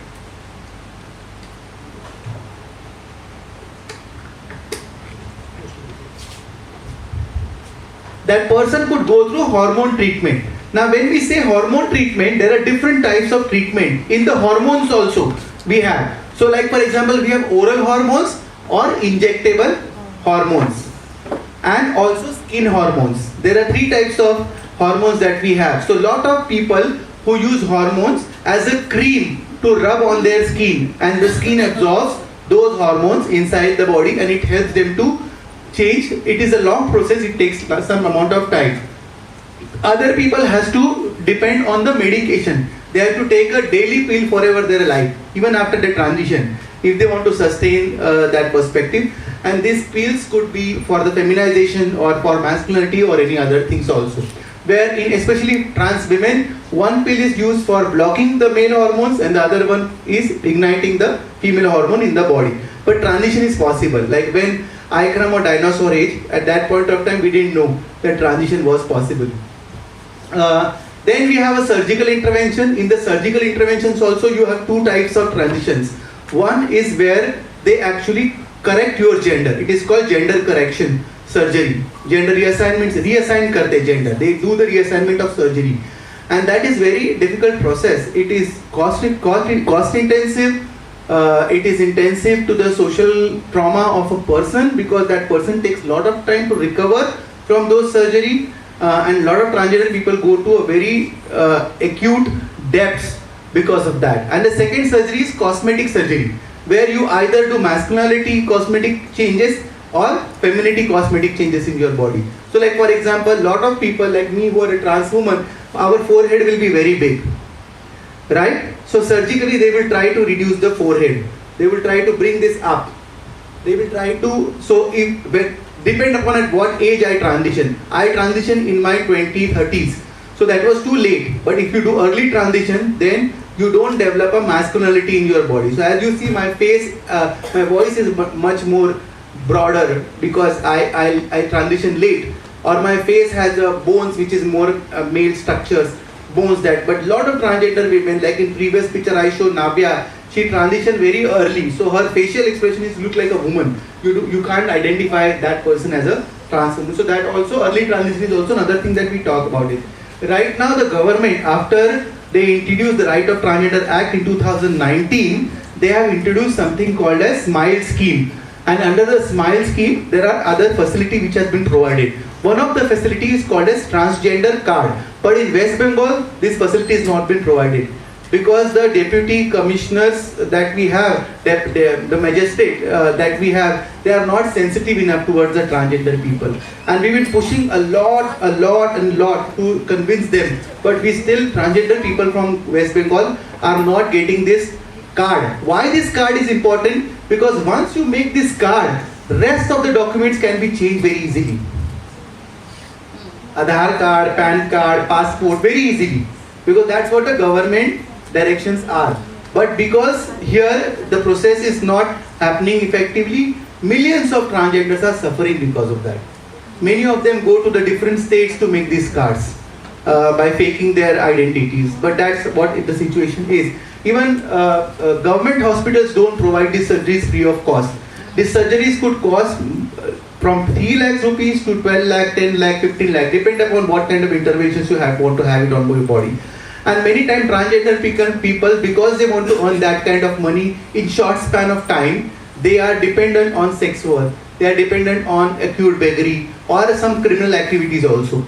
That person could go through hormone treatment. Now when we say hormone treatment, there are different types of treatment. In the hormones also we have. So like for example, we have oral hormones or injectable hormones and also skin hormones. There are three types of hormones that we have. So lot of people who use hormones as a cream to rub on their skin, and the skin absorbs those hormones inside the body and it helps them to change. It is a long process, it takes some amount of time. Other people has to depend on the medication. They have to take a daily pill forever their life, even after the transition, if they want to sustain that perspective. And these pills could be for the feminization or for masculinity or any other things also. Where in especially trans women, one pill is used for blocking the male hormones and the other one is igniting the female hormone in the body. But transition is possible. Like when I come or dinosaur age, at that point of time we didn't know that transition was possible. Then we have a surgical intervention. In the surgical interventions also you have two types of transitions. One is where they actually correct your gender. It is called gender correction surgery. Gender reassignment, reassign karte gender. They do the reassignment of surgery. And that is very difficult process. It is cost intensive. It is intensive to the social trauma of a person because that person takes a lot of time to recover from those surgery. And a lot of transgender people go to a very acute depths because of that. And the second surgery is cosmetic surgery, where you either do masculinity cosmetic changes or femininity cosmetic changes in your body. So like for example, a lot of people like me who are a trans woman, our forehead will be very big, right? So surgically they will try to reduce the forehead. They will try to bring this up. They will try to, so if, depend upon at what age I transition. I transition in my 20s, 30s. So that was too late. But if you do early transition, then you don't develop a masculinity in your body. So as you see, my face, my voice is much more broader because I transition late. Or my face has bones which is more male structures, bones that. But lot of transgender women, like in previous picture I showed Navya, she transitioned very early, so her facial expression is look like a woman. You can't identify that person as a trans woman. So that also, early transition is also another thing that we talk about it. Right now the government, after they introduced the Right of Transgender Act in 2019, they have introduced something called as SMILE scheme. And under the SMILE scheme, there are other facilities which has been provided. One of the facilities is called as transgender card. But in West Bengal, this facility has not been provided. Because the deputy commissioners that we have, the magistrate that we have, they are not sensitive enough towards the transgender people. And we've been pushing a lot to convince them. But we still, transgender people from West Bengal are not getting this card. Why this card is important? Because once you make this card, rest of the documents can be changed very easily. Aadhaar card, PAN card, passport, very easily. Because that's what the government directions are. But because here the process is not happening effectively, millions of transgenders are suffering because of that. Many of them go to the different states to make these cards by faking their identities. But that's what the situation is. Even government hospitals don't provide these surgeries free of cost. These surgeries could cost from 3 lakhs rupees to 12 lakh, 10 lakh, 15 lakh, depending upon what kind of interventions you want to have it on your body. And many times transgender people, because they want to earn that kind of money in short span of time, they are dependent on sex work. They are dependent on acute beggary or some criminal activities also.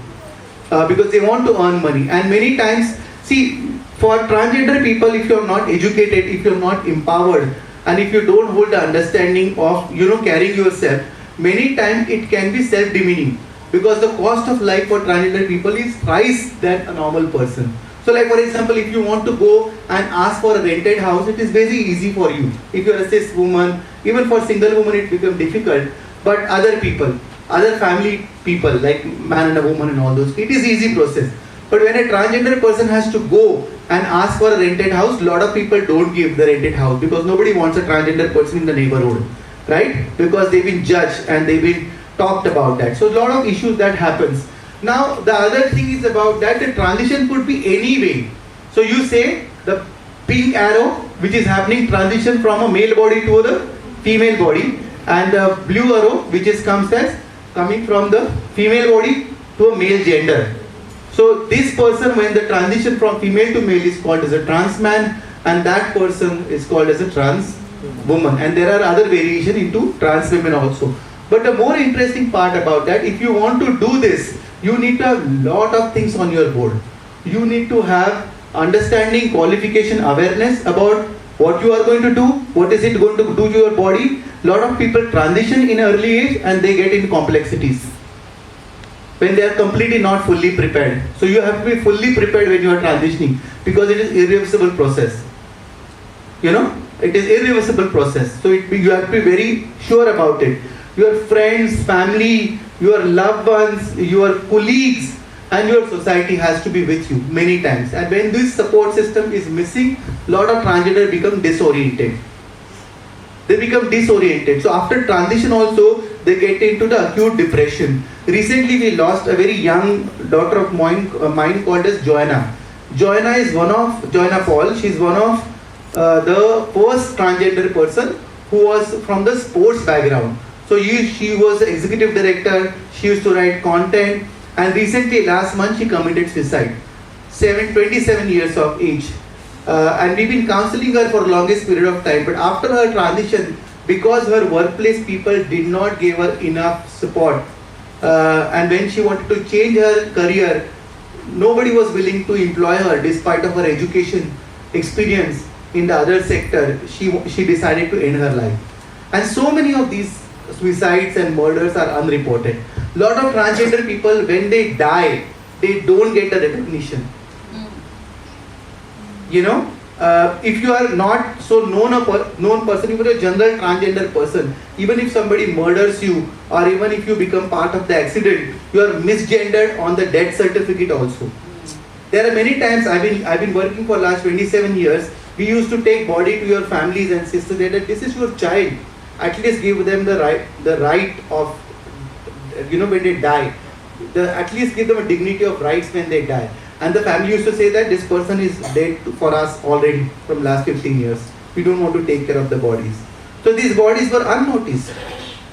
Because they want to earn money. And many times, see, for transgender people, if you are not educated, if you are not empowered, and if you don't hold the understanding of, carrying yourself, many times it can be self-demeaning. Because the cost of life for transgender people is thrice than a normal person. So like for example, if you want to go and ask for a rented house, it is very easy for you. If you are a cis woman, even for single woman it becomes difficult. But other people, other family people like man and a woman and all those, it is easy process. But when a transgender person has to go and ask for a rented house, lot of people don't give the rented house because nobody wants a transgender person in the neighborhood, right? Because they've been judged and they've been talked about that. So a lot of issues that happens. Now the other thing is about that the transition could be any way. So you say the pink arrow which is happening transition from a male body to the female body, and the blue arrow which is coming from the female body to a male gender. So this person, when the transition from female to male is called as a trans man, and that person is called as a trans woman, and there are other variation into trans women also. But the more interesting part about that, if you want to do this, you need to have lot of things on your board. You need to have understanding, qualification, awareness about what you are going to do, what is it going to do to your body. Lot of people transition in early age and they get in complexities when they are completely not fully prepared. So you have to be fully prepared when you are transitioning, because it is irreversible process. You know, it is irreversible process. So you have to be very sure about it. Your friends, family, your loved ones, your colleagues, and your society has to be with you many times. And when this support system is missing, lot of transgender become disoriented. They become disoriented. So after transition also, they get into the acute depression. Recently we lost a very young daughter of mine called as Joanna. Joanna Paul. She's one of the first transgender person who was from the sports background. So she was executive director. She used to write content, and recently last month she committed suicide. 27 years of age. And we've been counseling her for the longest period of time. But after her transition, because her workplace people did not give her enough support, and when she wanted to change her career, nobody was willing to employ her despite of her education, experience in the other sector. She decided to end her life. And so many of these suicides and murders are unreported. Lot of transgender people, when they die, they don't get the recognition. You know, if you are not so known person, if you are a general transgender person, even if somebody murders you, or even if you become part of the accident, you are misgendered on the death certificate also. There are many times I've been working for last 27 years. We used to take body to your families and sisters that this is your child. At least give them the right of, you know, when they die. At least give them a dignity of rights when they die. And the family used to say that this person is dead for us already from last 15 years. We don't want to take care of the bodies. So these bodies were unnoticed.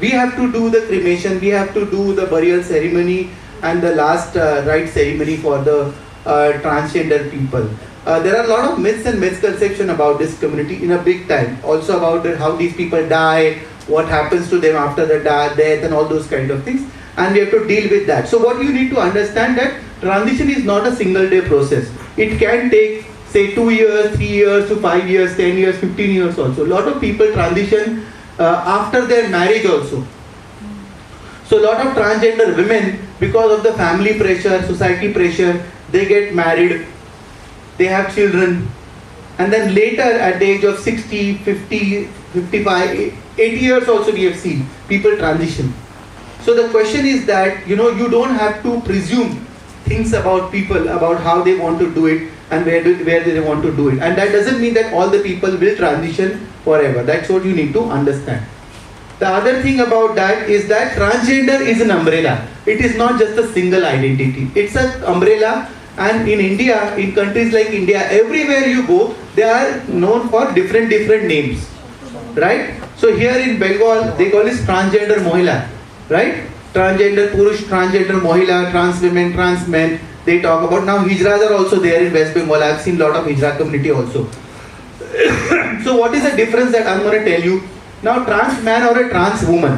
We have to do the cremation, we have to do the burial ceremony and the last rite ceremony for the transgender people. There are a lot of myths and misconceptions about this community in a big time. Also about how these people die, what happens to them after the death and all those kind of things. And we have to deal with that. So what you need to understand that transition is not a single day process. It can take say 2 years, 3 years to 5 years, 10 years, 15 years also. A lot of people transition after their marriage also. So a lot of transgender women, because of the family pressure, society pressure, they get married, they have children, and then later at the age of 60, 50, 55, 80 years also we have seen people transition. So the question is that, you know, you don't have to presume things about people, about how they want to do it and where they want to do it. And that doesn't mean that all the people will transition forever. That's what you need to understand. The other thing about that is that transgender is an umbrella. It is not just a single identity. It's an umbrella, and in India, in countries like India, everywhere you go, they are known for different names. Right? So here in Bengal, they call it transgender Mohila. Right? Transgender Purush, transgender Mohila, trans women, trans men. They talk about. Now Hijras are also there in West Bengal. I've seen a lot of Hijra community also. So what is the difference that I'm going to tell you? Now trans man or a trans woman.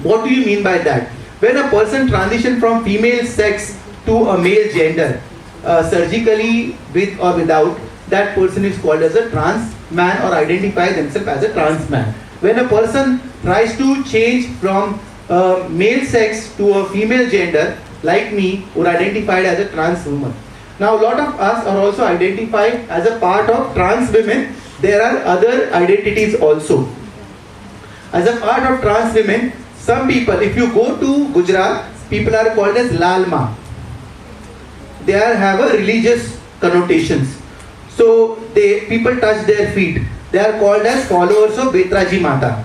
What do you mean by that? When a person transitions from female sex to a male gender, surgically with or without, that person is called as a trans man or identify themselves as a trans man. When a person tries to change from male sex to a female gender, like me, who are identified as a trans woman. Now a lot of us are also identified as a part of trans women. There are other identities also. As a part of trans women, some people, if you go to Gujarat, people are called as Lalma. They have a religious connotations. So people touch their feet. They are called as followers of Betraji Mata.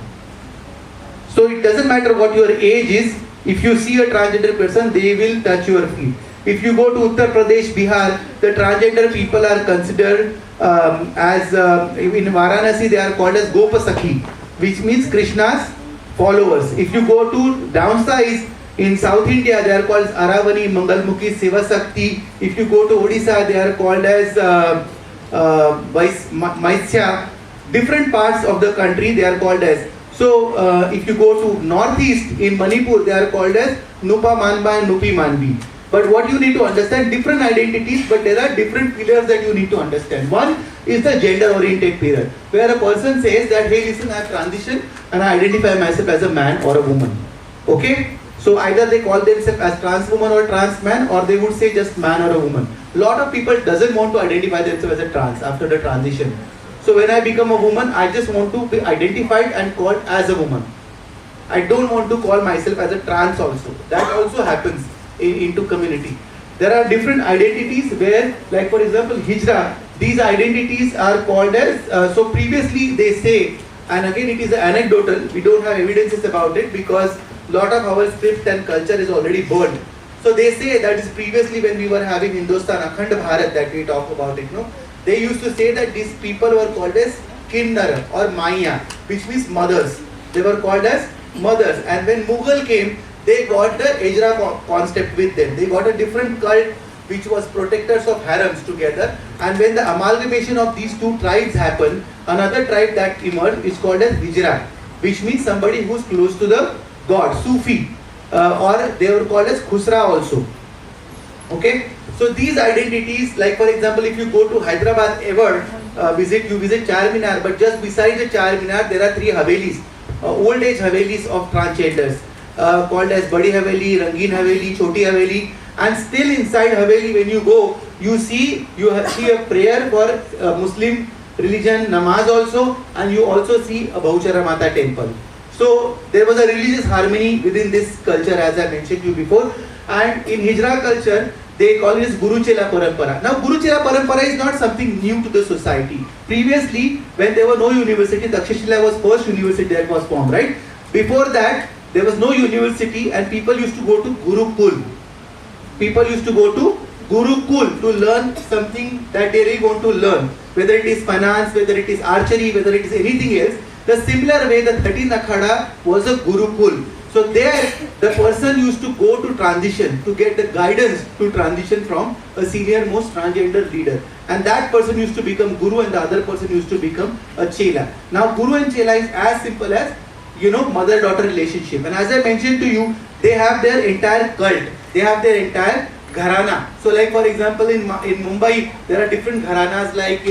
So it doesn't matter what your age is, If you see a transgender person, they will touch your feet. If you go to Uttar Pradesh, Bihar, the transgender people are considered in Varanasi they are called as Gopasakhi, which means Krishna's followers. If you go to downsize in South India, they are called Aravani, Mangalmukhi, Sivasakti. If you go to Odisha, they are called as Maisya. Different parts of the country they are called as. So if you go to northeast in Manipur, they are called as Nupa Manba and Nupi Manbi. But what you need to understand, different identities, but there are different pillars that you need to understand. One is the gender oriented pillar, where a person says that, hey listen, I have transitioned and I identify myself as a man or a woman. Okay? So either they call themselves as trans woman or trans man, or they would say just man or a woman. Lot of people doesn't want to identify themselves as a trans after the transition. So when I become a woman, I just want to be identified and called as a woman. I don't want to call myself as a trans also. That also happens into community. There are different identities where, like for example, Hijra, these identities are called as, so previously they say, and again it is anecdotal, we don't have evidences about it because lot of our script and culture is already burned. So they say that is previously when we were having Hindustan, Akhand Bharat that we talk about it, no? They used to say that these people were called as Kinnar or Maya, which means mothers. They were called as mothers. And when Mughal came, they got the Hijra concept with them. They got a different cult which was protectors of harems together. And when the amalgamation of these two tribes happened, another tribe that emerged is called as Hijra, which means somebody who's close to the god, Sufi, or they were called as Khusra also. Okay, so these identities, like for example, if you go to Hyderabad ever, you visit Charminar, but just beside the Charminar there are three Havelis, old age Havelis of transgenders, called as Badi Haveli, Rangin Haveli, Choti Haveli, and still inside Haveli when you go, you see a prayer for Muslim religion, namaz also, and you also see a Bahuchara Mata temple. So there was a religious harmony within this culture, as I mentioned to you before. And in Hijra culture, they call it as Guru Chela Parampara. Now Guru Chela Parampara is not something new to the society. Previously, when there were no university, Takshashila was first university that was formed, right? Before that, there was no university and people used to go to Gurukul. People used to go to Gurukul to learn something that they really want to learn. Whether it is finance, whether it is archery, whether it is anything else. The similar way, the 13th Akhada was a Gurukul. So there, the person used to go to transition, to get the guidance to transition from a senior most transgender leader. And that person used to become Guru and the other person used to become a Chela. Now Guru and Chela is as simple as, mother-daughter relationship. And as I mentioned to you, they have their entire cult. They have their entire gharana. So like for example, in Mumbai, there are different gharanas like,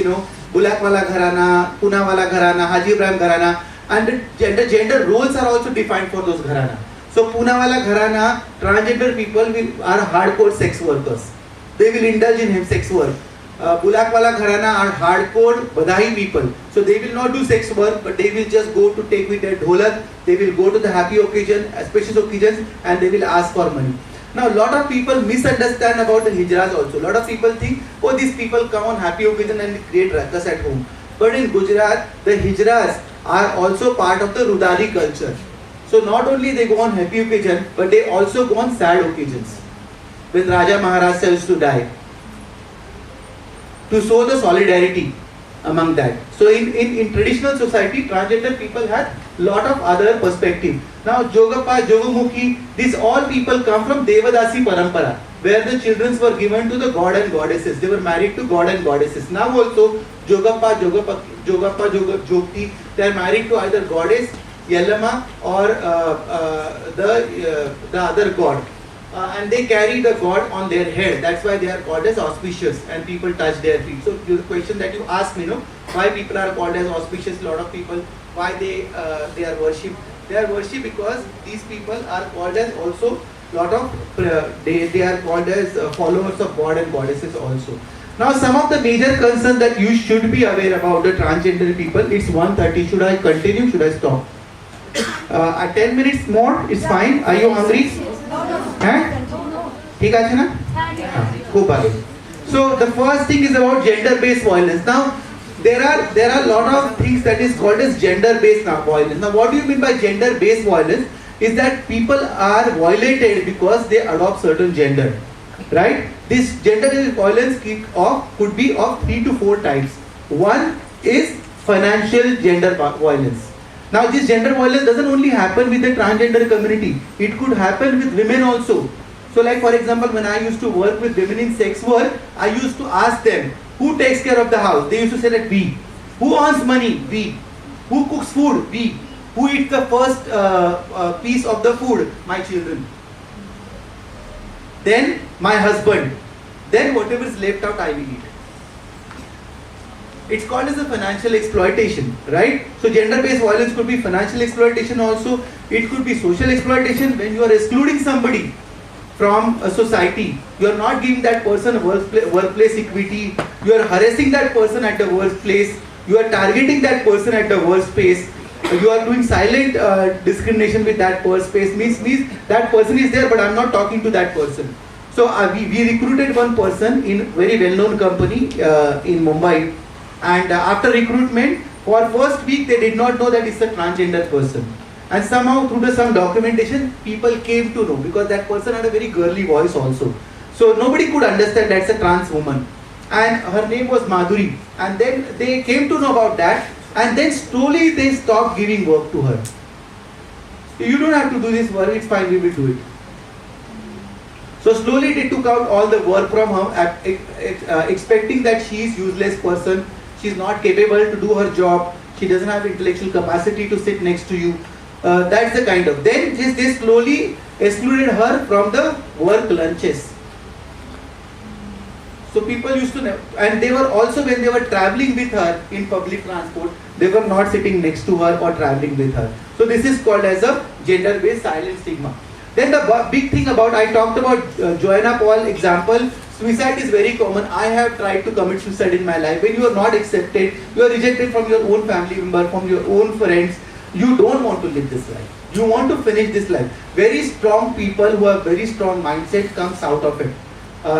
Bulakwala Gharana, Punawala Gharana, Haji Ibrahim Gharana, and the gender roles are also defined for those Gharana. So Punawala Gharana, transgender people are hardcore sex workers. They will indulge in sex work. Bulakwala Gharana are hardcore Badahi people. So they will not do sex work, but they will just go to take with their dholak. They will go to the happy occasion, auspicious occasions, and they will ask for money. Now, a lot of people misunderstand about the Hijras also. A lot of people think, oh, these people come on happy occasion and create ruckus at home. But in Gujarat, the Hijras are also part of the Rudari culture. So not only they go on happy occasion, but they also go on sad occasions. When Raja Maharashtra used to die. To show the solidarity among that. So in traditional society, transgender people had lot of other perspective. Now Jogappa, Jogumukhi, these all people come from Devadasi Parampara, where the children were given to the god and goddesses. They were married to god and goddesses. Now also Jogappa, Jogti, they are married to either goddess, Yellama, or the other god. And they carry the god on their head. That's why they are called as auspicious and people touch their feet. So the question that you asked me, why people are called as auspicious, a lot of people, why they are worshipped. They are worshipped because these people are called as also lot of, they are called as followers of god and goddesses also. Now some of the major concerns that you should be aware about the transgender people, it's 1:30. Should I continue? Should I stop? 10 minutes more, it's fine. Are you hungry? ठीक है ना? खूब आगे. So the first thing is about gender-based violence. Now there are a lot of things that is called as gender-based violence. Now what do you mean by gender-based violence? is that people are violated because they adopt certain gender, right? This gender violence could be of 3 to 4 types. One is financial gender violence. Now this gender violence doesn't only happen with the transgender community, it could happen with women also. So like for example, when I used to work with women in sex work, I used to ask them, who takes care of the house? They used to say that we. Who earns money? We. Who cooks food? We. Who eats the first piece of the food? My children. Then my husband. Then whatever is left out, I will eat. It's called as a financial exploitation, right? So gender-based violence could be financial exploitation also. It could be social exploitation when you are excluding somebody from a society. You are not giving that person workplace equity. You are harassing that person at the workplace. You are targeting that person at the workspace. You are doing silent discrimination with that workspace. Means that person is there, but I am not talking to that person. So we recruited one person in very well-known company in Mumbai, and after recruitment, for first week they did not know that it's a transgender person. And somehow through some documentation, people came to know, because that person had a very girly voice also. So nobody could understand that's a trans woman. And her name was Madhuri. And then they came to know about that, and then slowly they stopped giving work to her. You don't have to do this work, it's fine, we will do it. So slowly they took out all the work from her, expecting that she is useless person, she is not capable to do her job, she doesn't have intellectual capacity to sit next to you. That's the kind of. Then they slowly excluded her from the work lunches. So people used to, and they were also, when they were traveling with her in public transport, they were not sitting next to her or traveling with her. So this is called as a gender-based silent stigma. Then the big thing about, I talked about Joanna Paul example. Suicide is very common. I have tried to commit suicide in my life. When you are not accepted, you are rejected from your own family member, from your own friends. You don't want to live this life. You want to finish this life. Very strong people who have very strong mindset comes out of it.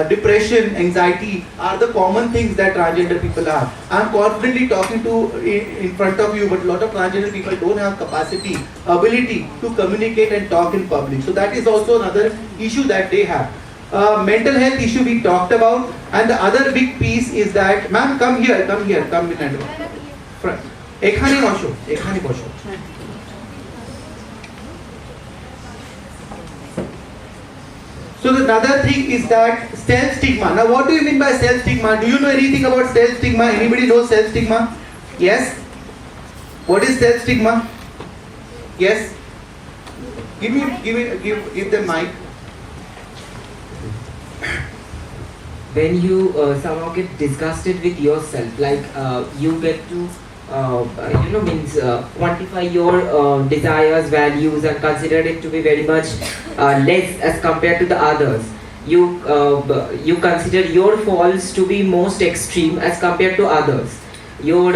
Depression, anxiety are the common things that transgender people have. I am confidently talking to in front of you, but a lot of transgender people don't have capacity, ability to communicate and talk in public. So that is also another issue that they have. Mental health issue we talked about, and the other big piece is that, ma'am, come here, come behind. Ekhane bosho. So the another thing is that self-stigma. Now what do you mean by self-stigma? Do you know anything about self-stigma? Anybody know self-stigma? Yes? What is self-stigma? Yes? Give them mic. When you somehow get disgusted with yourself, like you get to quantify your desires, values, and consider it to be very much less as compared to the others. You consider your faults to be most extreme as compared to others. Your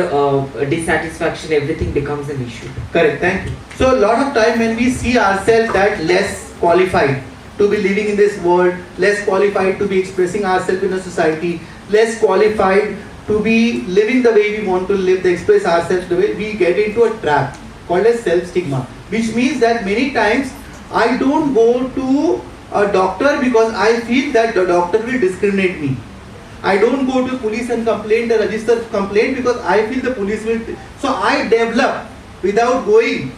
dissatisfaction, everything becomes an issue. Correct, thank you. So a lot of time when we see ourselves that less qualified to be living in this world, less qualified to be expressing ourselves in a society, less qualified to be living the way we want to live, to express ourselves the way, we get into a trap called as self-stigma, which means that many times I don't go to a doctor because I feel that the doctor will discriminate me. I don't go to police and complain, register complaint, because I feel the police will. So I develop without going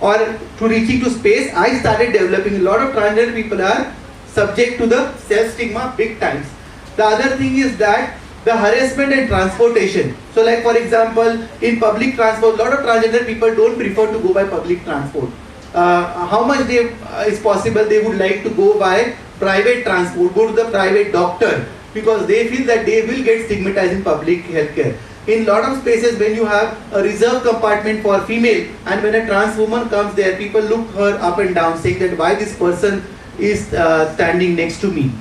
or to reaching to space. I started developing. A lot of transgender people are subject to the self-stigma big times. The other thing is that the harassment and transportation. So like for example, in public transport, a lot of transgender people don't prefer to go by public transport. How much is possible they would like to go by private transport, go to the private doctor, because they feel that they will get stigmatized in public healthcare. In lot of spaces, when you have a reserved compartment for female, and when a trans woman comes there, people look her up and down, saying that why this person is standing next to me.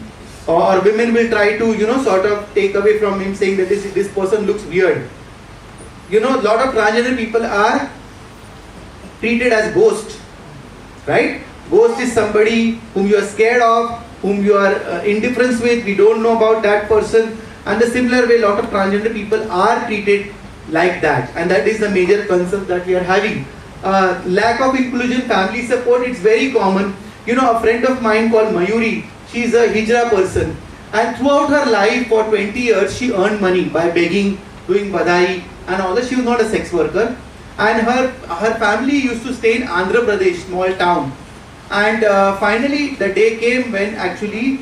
Or women will try to, sort of take away from him, saying that this person looks weird. A lot of transgender people are treated as ghosts, right? Ghost is somebody whom you are scared of, whom you are indifferent with, we don't know about that person. And the similar way, a lot of transgender people are treated like that. And that is the major concern that we are having. Lack of inclusion, family support, it's very common. You know, a friend of mine called Mayuri, she's a hijra person, and throughout her life for 20 years she earned money by begging, doing badai and all that. She was not a sex worker, and her family used to stay in Andhra Pradesh, small town. And finally the day came when actually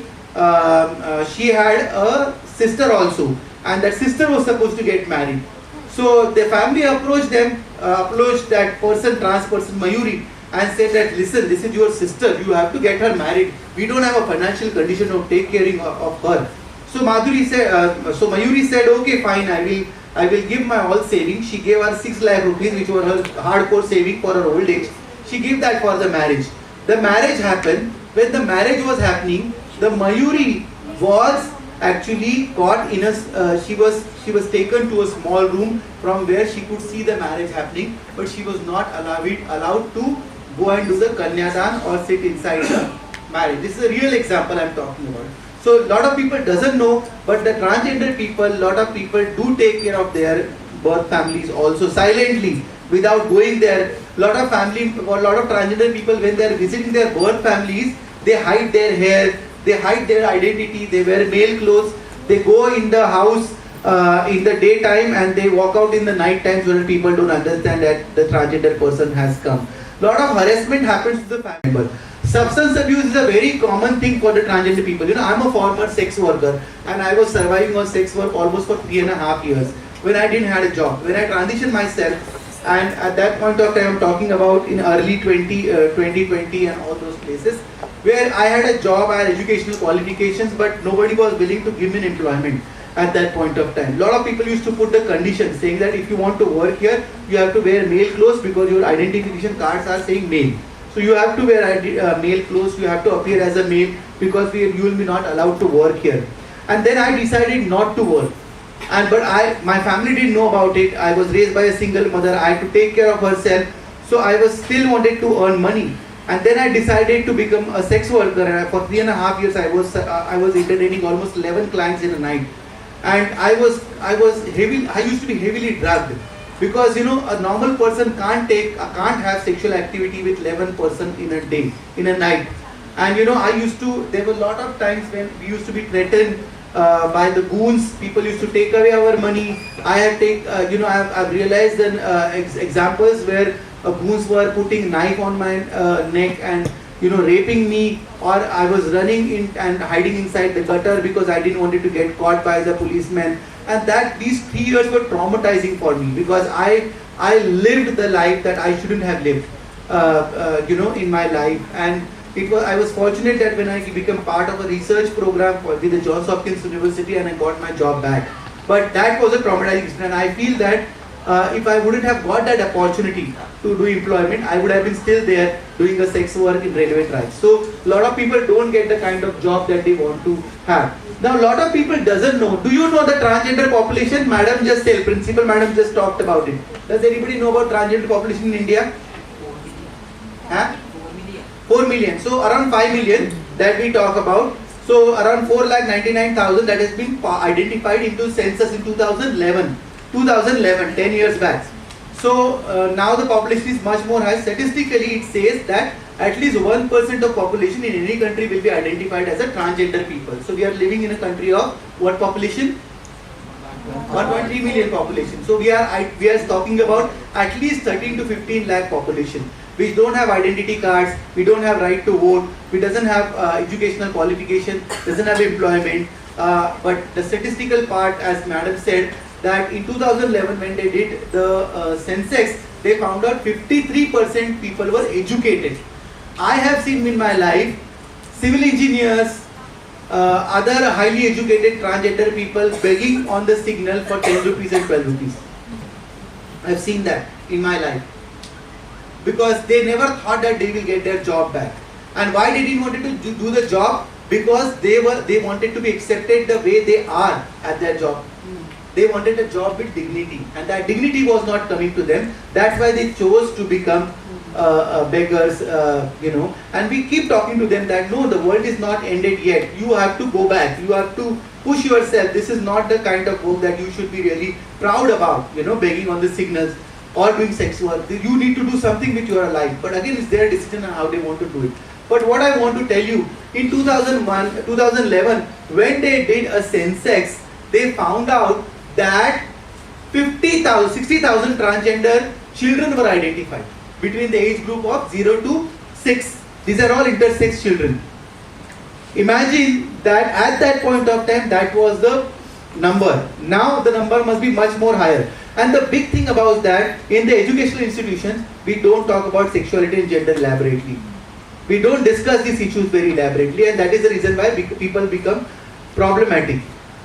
she had a sister also, and that sister was supposed to get married. So the family approached that person, trans person Mayuri, and said that, listen, this is your sister, you have to get her married. We don't have a financial condition of take caring of her. So Mayuri said, okay, fine, I will give my all savings. She gave her 6 lakh rupees, which were her hardcore saving for her old age. She gave that for the marriage. The marriage happened. When the marriage was happening, the Mayuri was actually caught in a, she was taken to a small room from where she could see the marriage happening, but she was not allowed to go and do the kanyadan or sit inside the marriage. This is a real example I am talking about. So a lot of people doesn't know, but the transgender people, lot of people do take care of their birth families also silently without going there. Lot of transgender people, when they are visiting their birth families, they hide their hair, they hide their identity, they wear male clothes, they go in the house in the daytime and they walk out in the night time so that people don't understand that the transgender person has come. Lot of harassment happens to the family member. Substance abuse is a very common thing for the transgender people. You know, I'm a former sex worker and I was surviving on sex work almost for 3.5 years when I didn't have a job. When I transitioned myself, and at that point of time I'm talking about in early 2020 and all those places, where I had a job, I had educational qualifications, but nobody was willing to give me an employment at that point of time. A lot of people used to put the conditions saying that if you want to work here, you have to wear male clothes because your identification cards are saying male. So you have to wear male clothes, you have to appear as a male because you will be not allowed to work here. And then I decided not to work. But my family didn't know about it. I was raised by a single mother. I had to take care of herself. So I was still wanted to earn money. And then I decided to become a sex worker. And for 3.5 years, I was entertaining almost 11 clients in a night. And I used to be heavily drugged. Because you know, a normal person can't have sexual activity with 11 person in a day, in a night. And you know, there were a lot of times when we used to be threatened by the goons. People used to take away our money. I've realized examples where goons were putting knife on my neck and raping me, or I was running in and hiding inside the gutter because I didn't want to get caught by the policeman. And these 3 years were traumatizing for me because I lived the life that I shouldn't have lived, in my life. And I was fortunate that when I became part of a research program with the Johns Hopkins University and I got my job back. But that was a traumatizing experience. And I feel that if I wouldn't have got that opportunity to do employment, I would have been still there doing a sex work in railway tracks. So a lot of people don't get the kind of job that they want to have. Now a lot of people doesn't know. Do you know the transgender population? Principal madam just talked about it. Does anybody know about transgender population in India? 4 million. So around 5 million that we talk about. So around 4,99,000 that has been identified into census in 2011, 10 years back. So now the population is much more high. Statistically it says that at least 1% of population in any country will be identified as a transgender people. So we are living in a country of what population? 1.3 million population. So we are talking about at least 13 to 15 lakh population, which don't have identity cards, we don't have right to vote, we doesn't have educational qualification, doesn't have employment. But the statistical part, as madam said, that in 2011 when they did the census, they found out 53% people were educated. I have seen in my life civil engineers, other highly educated transgender people begging on the signal for 10 rupees and 12 rupees. I have seen that in my life. Because they never thought that they will get their job back. And why they didn't want to do the job? Because they wanted to be accepted the way they are at their job. They wanted a job with dignity, and that dignity was not coming to them. That's why they chose to become beggars, And we keep talking to them that no, the world is not ended yet. You have to go back. You have to push yourself. This is not the kind of work that you should be really proud about, begging on the signals. or doing sex work. You need to do something with your life. But again, it's their decision on how they want to do it. But what I want to tell you, in 2001, 2011, when they did a census, they found out that 60,000 transgender children were identified between the age group of 0 to 6. These are all intersex children. Imagine that at that point of time, that was the number. Now the number must be much more higher. And the big thing about that, in the educational institutions, we don't talk about sexuality and gender elaborately. We don't discuss these issues very elaborately, and that is the reason why people become problematic.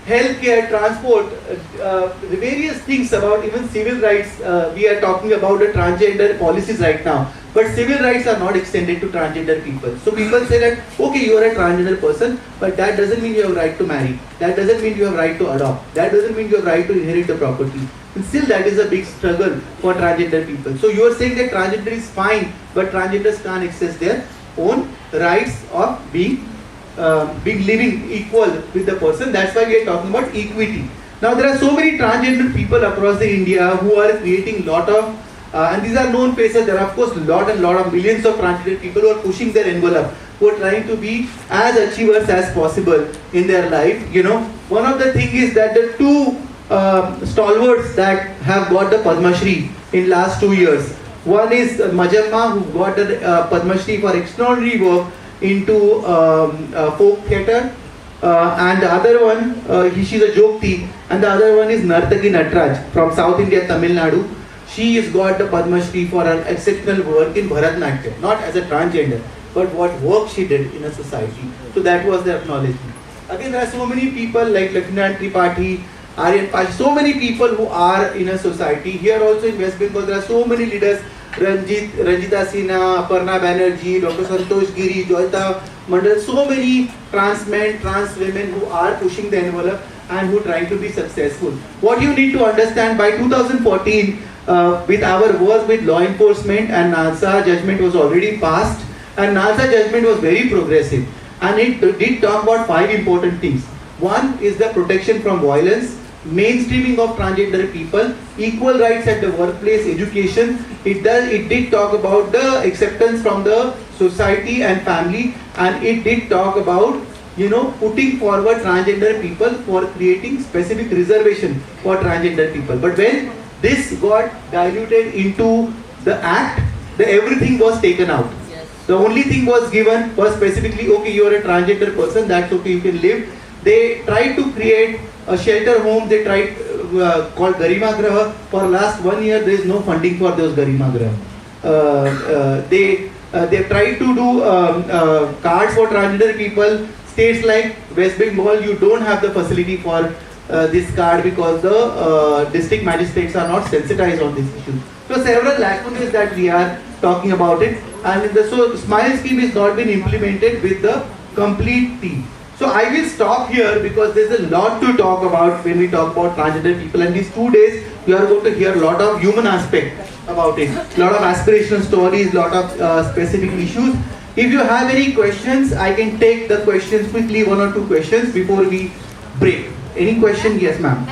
Healthcare, transport, the various things about even civil rights, we are talking about the transgender policies right now. But civil rights are not extended to transgender people. So people say that, okay, you are a transgender person, but that doesn't mean you have right to marry. That doesn't mean you have right to adopt. That doesn't mean you have right to inherit the property. And still that is a big struggle for transgender people. So you are saying that transgender is fine, but transgenders can't access their own rights of being living equal with the person. That's why we are talking about equity. Now there are so many transgender people across the India who are creating lot of and these are known faces. There are of course lot of millions of transgender people who are pushing their envelope, who are trying to be as achievers as possible in their life. You know, one of the thing is that the two stalwarts that have got the Padma Shri in last 2 years. One is Majamma, who got the Padma Shri for extraordinary work into folk theatre, and the other one, she's a Jokti, and the other one is Nartaki Natraj from South India, Tamil Nadu. She has got the Padma Shri for her exceptional work in Bharatanatyam, not as a transgender, but what work she did in a society. So that was the acknowledgement. Again, there are so many people like Lakshmana Tripathi, Aryan Pashi, so many people who are in a society. Here also in West Bengal, there are so many leaders, Ranjita Sinha, Aparna Banerjee, Dr. Santosh Giri, Joyita Mandal, so many trans men, trans women who are pushing the envelope and who are trying to be successful. What you need to understand, by 2014, with our work with law enforcement, and NALSA judgment was already passed, and NALSA judgment was very progressive, and it did talk about 5 important things. One is the protection from violence, mainstreaming of transgender people, equal rights at the workplace, education. It did talk about the acceptance from the society and family, and it did talk about, you know, putting forward transgender people for creating specific reservation for transgender people. But when this got diluted into the act, everything was taken out. The only thing was given was specifically, okay, you are a transgender person, that's okay, you can live. They tried to create a shelter home, they tried called Garima Graha. For last 1 year, there is no funding for those Garima Graha. They tried to do cards for transgender people. States like West Bengal, you don't have the facility for this card because the district magistrates are not sensitized on this issue. So several lacunas that we are talking about it, and so SMILE scheme is not been implemented with the complete team. So I will stop here because there's a lot to talk about when we talk about transgender people, and these 2 days you are going to hear a lot of human aspect about it, a lot of aspirational stories, lot of specific issues. If you have any questions, I can take the questions quickly, 1 or 2 questions before we break. Any question? Yes, ma'am.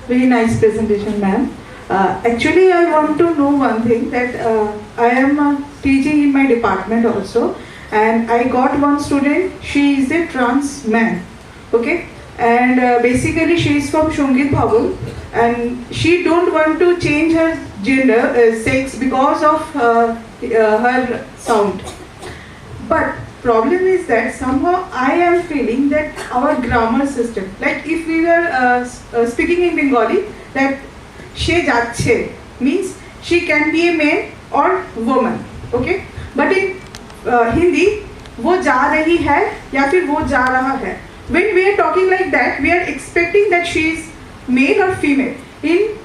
Very nice presentation, ma'am. Actually, I want to know one thing, that I am teaching in my department also, and I got one student, she is a trans man, okay, and basically she is from Shungit Bhavan, and she don't want to change her gender, sex, because of her sound. But problem is that somehow I am feeling that our grammar system, like if we were speaking in Bengali, that she jache means she can be a man or woman, okay, but in Hindi वो जा रही है या फिर वो जा रहा है. When we are talking like that, we are expecting that she is male or female. In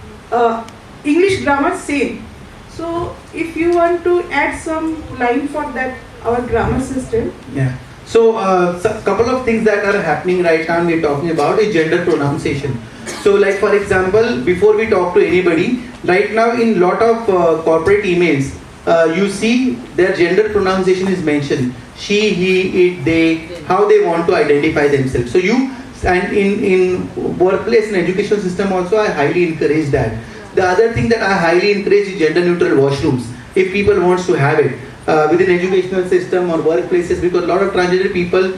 English grammar same. So if you want to add some line for that, our grammar system. Yeah. So, couple of things that are happening right now we're talking about is gender pronunciation. So like for example, before we talk to anybody, right now in lot of corporate emails, you see their gender pronunciation is mentioned. She, he, it, they, how they want to identify themselves. So you and in workplace and education system also, I highly encourage that. The other thing that I highly encourage is gender neutral washrooms, if people wants to have it within educational system or workplaces, because a lot of transgender people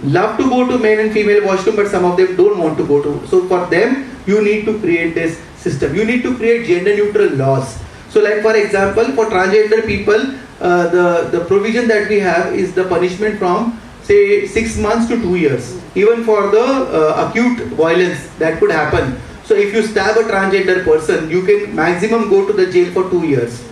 love to go to male and female washroom, but some of them don't want to go to. So for them, you need to create this system. You need to create gender neutral laws. So like for example, for transgender people, the provision that we have is the punishment from say 6 months to 2 years, even for the acute violence that could happen. So if you stab a transgender person, you can maximum go to the jail for 2 years,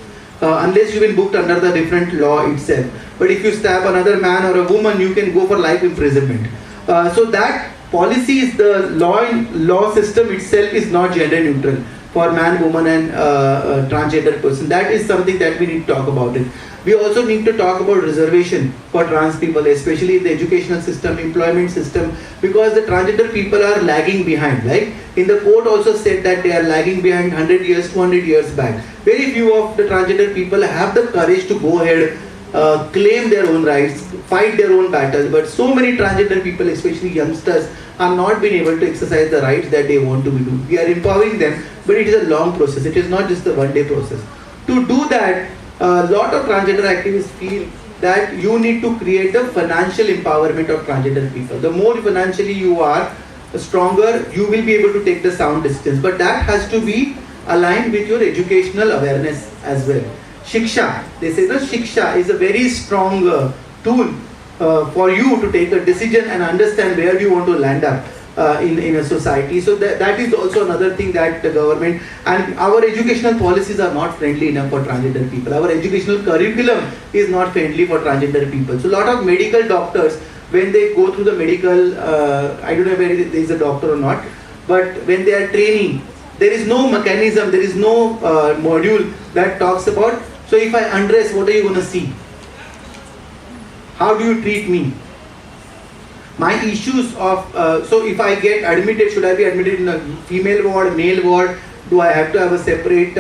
unless you've been booked under the different law itself. But if you stab another man or a woman, you can go for life imprisonment. So that policy is the law system itself is not gender neutral for man, woman and transgender person. That is something that we need to talk about it. We also need to talk about reservation for trans people, especially in the educational system, employment system, because the transgender people are lagging behind. Like in the court also said that they are lagging behind 100 years, 200 years back. Very few of the transgender people have the courage to go ahead, claim their own rights, fight their own battles. But so many transgender people, especially youngsters, are not being able to exercise the rights that they want to be doing. We are empowering them, but it is a long process. It is not just a one-day process. To do that, a lot of transgender activists feel that you need to create the financial empowerment of transgender people. The more financially you are stronger, you will be able to take the sound decisions. But that has to be aligned with your educational awareness as well. Shiksha, they say the Shiksha is a very strong tool for you to take a decision and understand where you want to land up in a society. So that is also another thing that the government and our educational policies are not friendly enough for transgender people. Our educational curriculum is not friendly for transgender people. So a lot of medical doctors, when they go through the medical, I don't know whether there is a doctor or not, but when they are training, there is no mechanism, there is no module that talks about, so if I undress, what are you going to see? How do you treat me? My issues of, so if I get admitted, should I be admitted in a female ward, male ward? Do I have to have a separate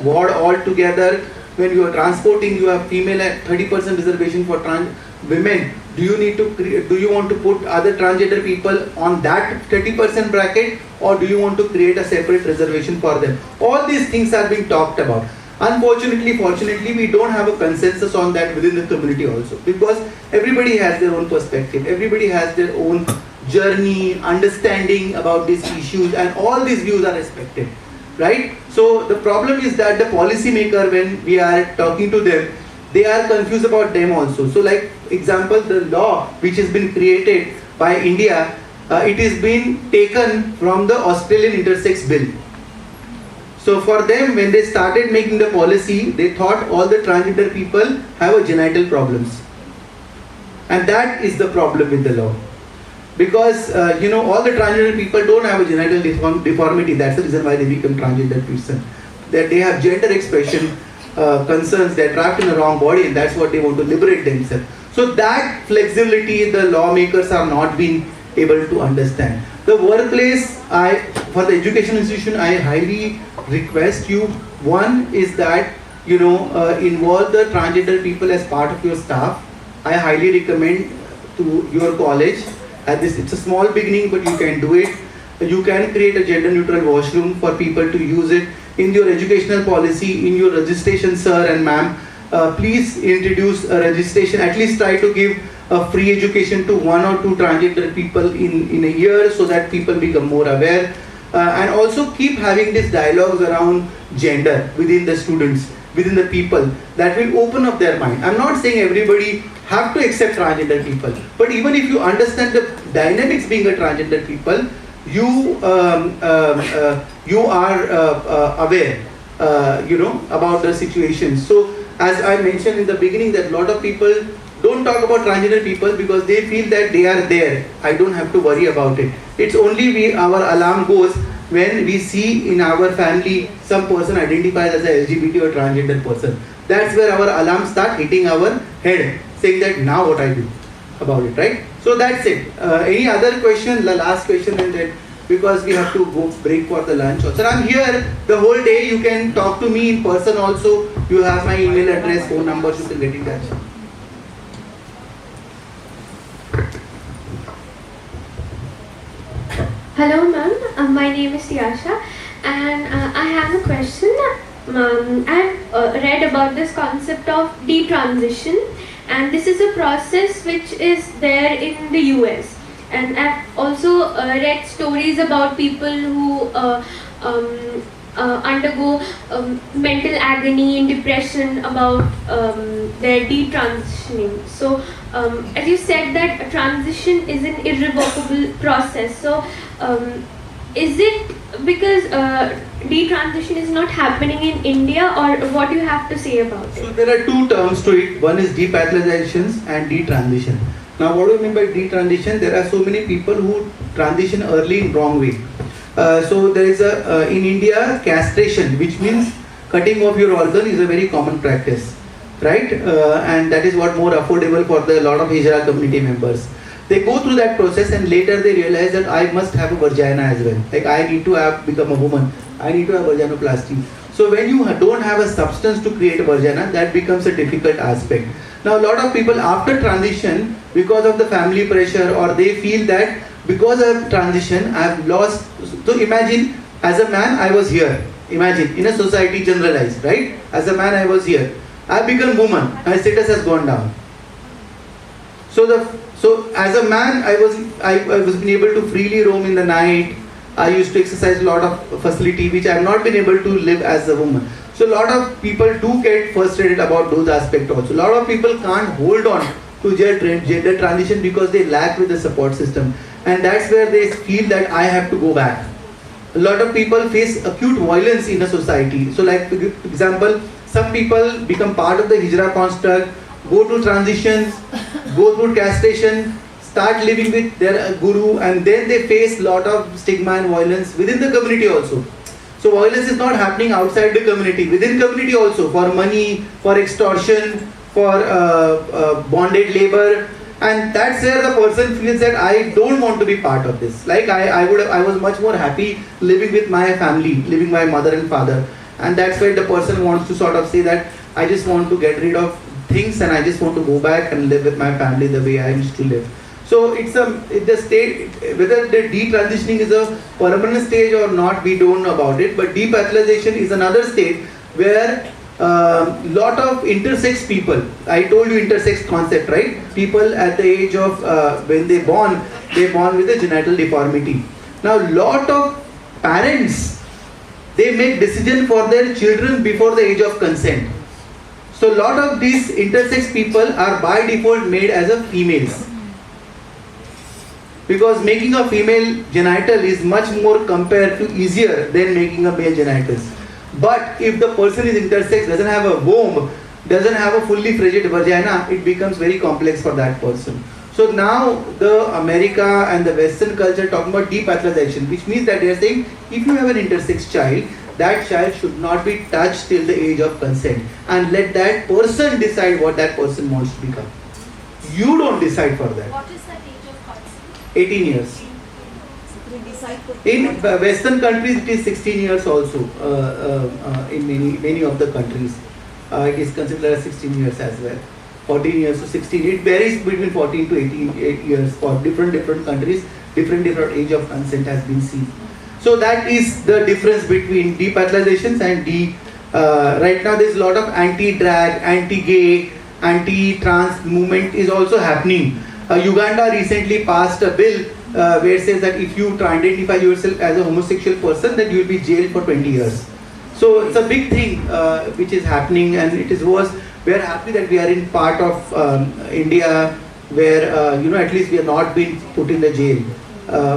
ward altogether? When you are transporting, you have female at 30% reservation for trans women. Do you need to do you want to put other transgender people on that 30% bracket, or do you want to create a separate reservation for them? All these things are being talked about. Unfortunately, fortunately, we don't have a consensus on that within the community also, because everybody has their own perspective, everybody has their own journey, understanding about these issues, and all these views are respected, right? So the problem is that the policy maker, when we are talking to them, they are confused about them also. So like example, the law which has been created by India, it is been taken from the Australian intersex bill. So for them, when they started making the policy, they thought all the transgender people have a genital problems. And that is the problem with the law. Because, all the transgender people don't have a genital deformity. That's the reason why they become transgender person. That they have gender expression concerns, they're trapped in the wrong body, and that's what they want to liberate themselves. So that flexibility, the lawmakers are not being able to understand. The workplace, for the education institution, I highly request you. One is that involve the transgender people as part of your staff. I highly recommend to your college. It's a small beginning, but you can do it. You can create a gender neutral washroom for people to use it. In your educational policy, in your registration, sir and ma'am, please introduce a registration. At least try to give a free education to 1 or 2 transgender people in a year, so that people become more aware. And also keep having these dialogues around gender within the students, within the people, that will open up their mind. I'm not saying everybody have to accept transgender people, but even if you understand the dynamics being a transgender people, you are aware, about the situation. So as I mentioned in the beginning, that a lot of people don't talk about transgender people because they feel that they are there. I don't have to worry about it. It's only our alarm goes when we see in our family some person identifies as a LGBT or transgender person. That's where our alarms start hitting our head, saying that now what I do about it, right? So that's it. Any other question? The last question, and then because we have to go break for the lunch. So I'm here the whole day. You can talk to me in person also. You have my email address, phone numbers. You can get in touch. Hello, ma'am. My name is Yasha, and I have a question. I've read about this concept of detransition, and this is a process which is there in the US. And I've also read stories about people who undergo mental agony and depression about their detransitioning. So, as you said, that a transition is an irrevocable process. So, is it because detransition is not happening in India, or what do you have to say about it? So there are two terms to it. One is depathologizations and detransition. Now, what do you mean by detransition? There are so many people who transition early in wrong way. So there is a in India castration, which means cutting off your organ, is a very common practice, right? And that is what more affordable for the lot of Hijra community members. They go through that process and later they realize that I must have a vagina as well. Like I need to have become a woman. I need to have vaginoplasty. So when you don't have a substance to create a vagina, that becomes a difficult aspect. Now a lot of people after transition, because of the family pressure, or they feel that because of transition I have lost. So imagine, as a man I was here. Imagine in a society generalized, right? As a man I was here. I become woman. My status has gone down. So as a man I was being able to freely roam in the night. I used to exercise a lot of facility which I have not been able to live as a woman. So a lot of people do get frustrated about those aspects also. A lot of people can't hold on to gender transition because they lack with the support system, and that's where they feel that I have to go back. A lot of people face acute violence in a society. So like for example, some people become part of the Hijra construct, go to transitions, go through castration, start living with their guru, and then they face a lot of stigma and violence within the community also. So violence is not happening outside the community, within community also, for money, for extortion, for bonded labor, and that's where the person feels that I don't want to be part of this. Like I was much more happy living with my family, living with my mother and father, and that's why the person wants to sort of say that I just want to get rid of things and I just want to go back and live with my family the way I used to live. So it's the state, whether the detransitioning is a permanent stage or not, we don't know about it. But depathologization is another state where lot of intersex people, I told you intersex concept, right? People at the age of when they born with a genital deformity. Now lot of parents, they make decision for their children before the age of consent. So lot of these intersex people are by default made as a females. Because making a female genital is much more compared to easier than making a male genitals. But if the person is intersex, doesn't have a womb, doesn't have a fully fledged vagina, it becomes very complex for that person. So now the America and the Western culture talking about depathologization, which means that they are saying if you have an intersex child, that child should not be touched till the age of consent, and let that person decide what that person wants to become. You don't decide for that. What is that age of consent? 18 years. In Western countries, it is 16 years also. In many of the countries, it is considered as 16 years as well. 14 years to 16. It varies between 14 to 18 years for different countries. Different age of consent has been seen. So that is the difference between depathologizations and right now there is a lot of anti-drag, anti-gay, anti-trans movement is also happening. Uganda recently passed a bill where it says that if you identify yourself as a homosexual person, then you will be jailed for 20 years. So it's a big thing which is happening, and it is worse. We are happy that we are in part of India where at least we are not being put in the jail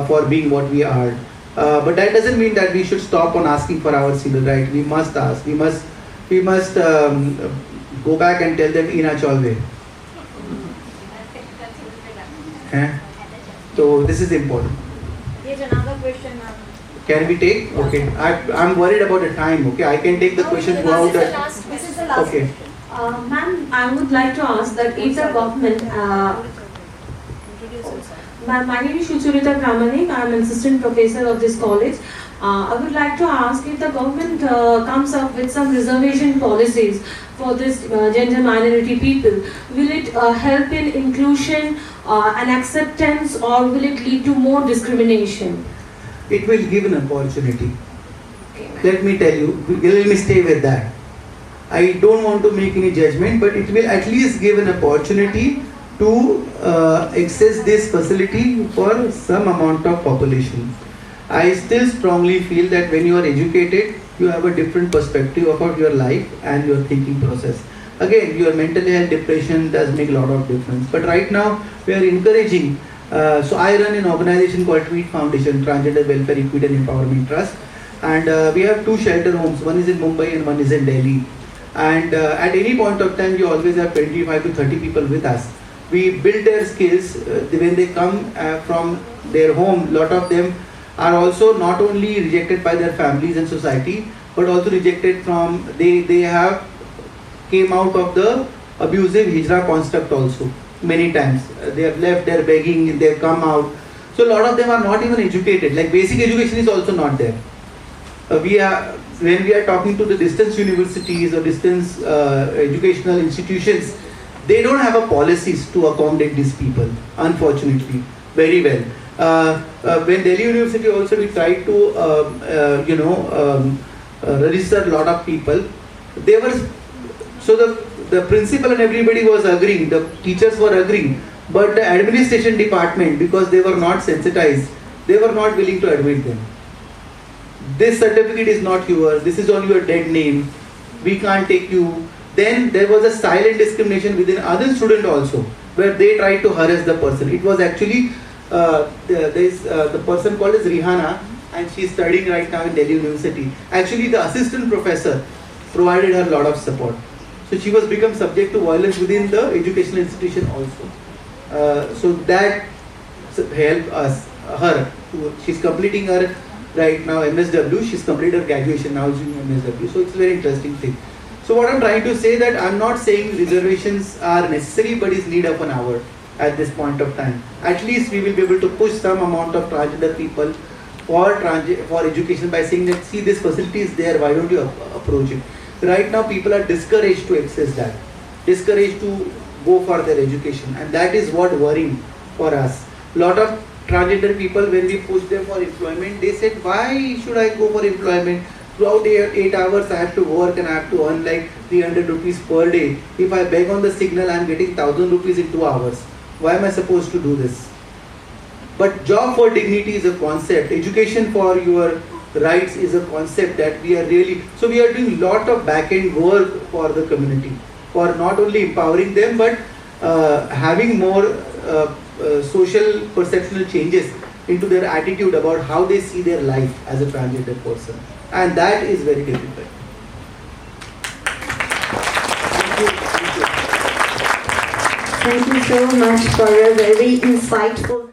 for being what we are. But that doesn't mean that we should stop on asking for our civil right. We must ask. We must go back and tell them in a chalve. So this is important. Here's another question. Can we take? Okay. I'm worried about the time. Okay, I can take the question throughout the. This is the last Okay. Ma'am, I would like to ask that if the government, my name is Shuchurita Pramanik, I am an assistant professor of this college. I would like to ask if the government comes up with some reservation policies for this gender minority people, will it help in inclusion and acceptance, or will it lead to more discrimination? it will give an opportunity. Let me tell you, let me stay with that. I don't want to make any judgment, but it will at least give an opportunity to access this facility for some amount of population. I still strongly feel that when you are educated, you have a different perspective about your life and your thinking process. Again, your mental health, depression does make a lot of difference. But right now, we are encouraging. So I run an organization called Tweet Foundation, Transgender Welfare, Equity and Empowerment Trust. And we have 2 shelter homes. One is in Mumbai and one is in Delhi. And at any point of time, we always have 25 to 30 people with us. We build their skills. When they come from their home, lot of them are also not only rejected by their families and society, but also rejected from, they have came out of the abusive hijra construct also many times. They have left, they are begging, they have come out. So a lot of them are not even educated, like basic education is also not there. When we are talking to the distance universities or distance educational institutions, they don't have a policies to accommodate these people, unfortunately, very well. When Delhi University also, we tried to register a lot of people. They were, so the principal and everybody was agreeing, the teachers were agreeing, but the administration department, because they were not sensitized, they were not willing to admit them. This certificate is not yours, this is on your dead name, we can't take you. Then there was a silent discrimination within other students also, where they tried to harass the person. It was actually, the person called as Rihanna, and she is studying right now in Delhi University. Actually, the assistant professor provided her a lot of support. So she was become subject to violence within the educational institution also. So that helped her. She's completing her right now MSW. She's completed her graduation now in MSW. So it's a very interesting thing. So what I'm trying to say, that I'm not saying reservations are necessary, but it's need of an hour at this point of time. At least we will be able to push some amount of transgender people for education by saying that, see, this facility is there, why don't you approach it? Right now people are discouraged to access that, discouraged to go for their education, and that is what worrying for us. Lot of transgender people, when we push them for employment, they said, why should I go for employment? Throughout 8 hours I have to work and I have to earn like 300 rupees per day. If I beg on the signal, I am getting 1000 rupees in 2 hours. Why am I supposed to do this? But job for dignity is a concept. Education for your rights is a concept that we are really, so we are doing lot of back-end work for the community, for not only empowering them, but having more social perceptual changes into their attitude about how they see their life as a transgender person. And that is very difficult. Thank you so much for a very insightful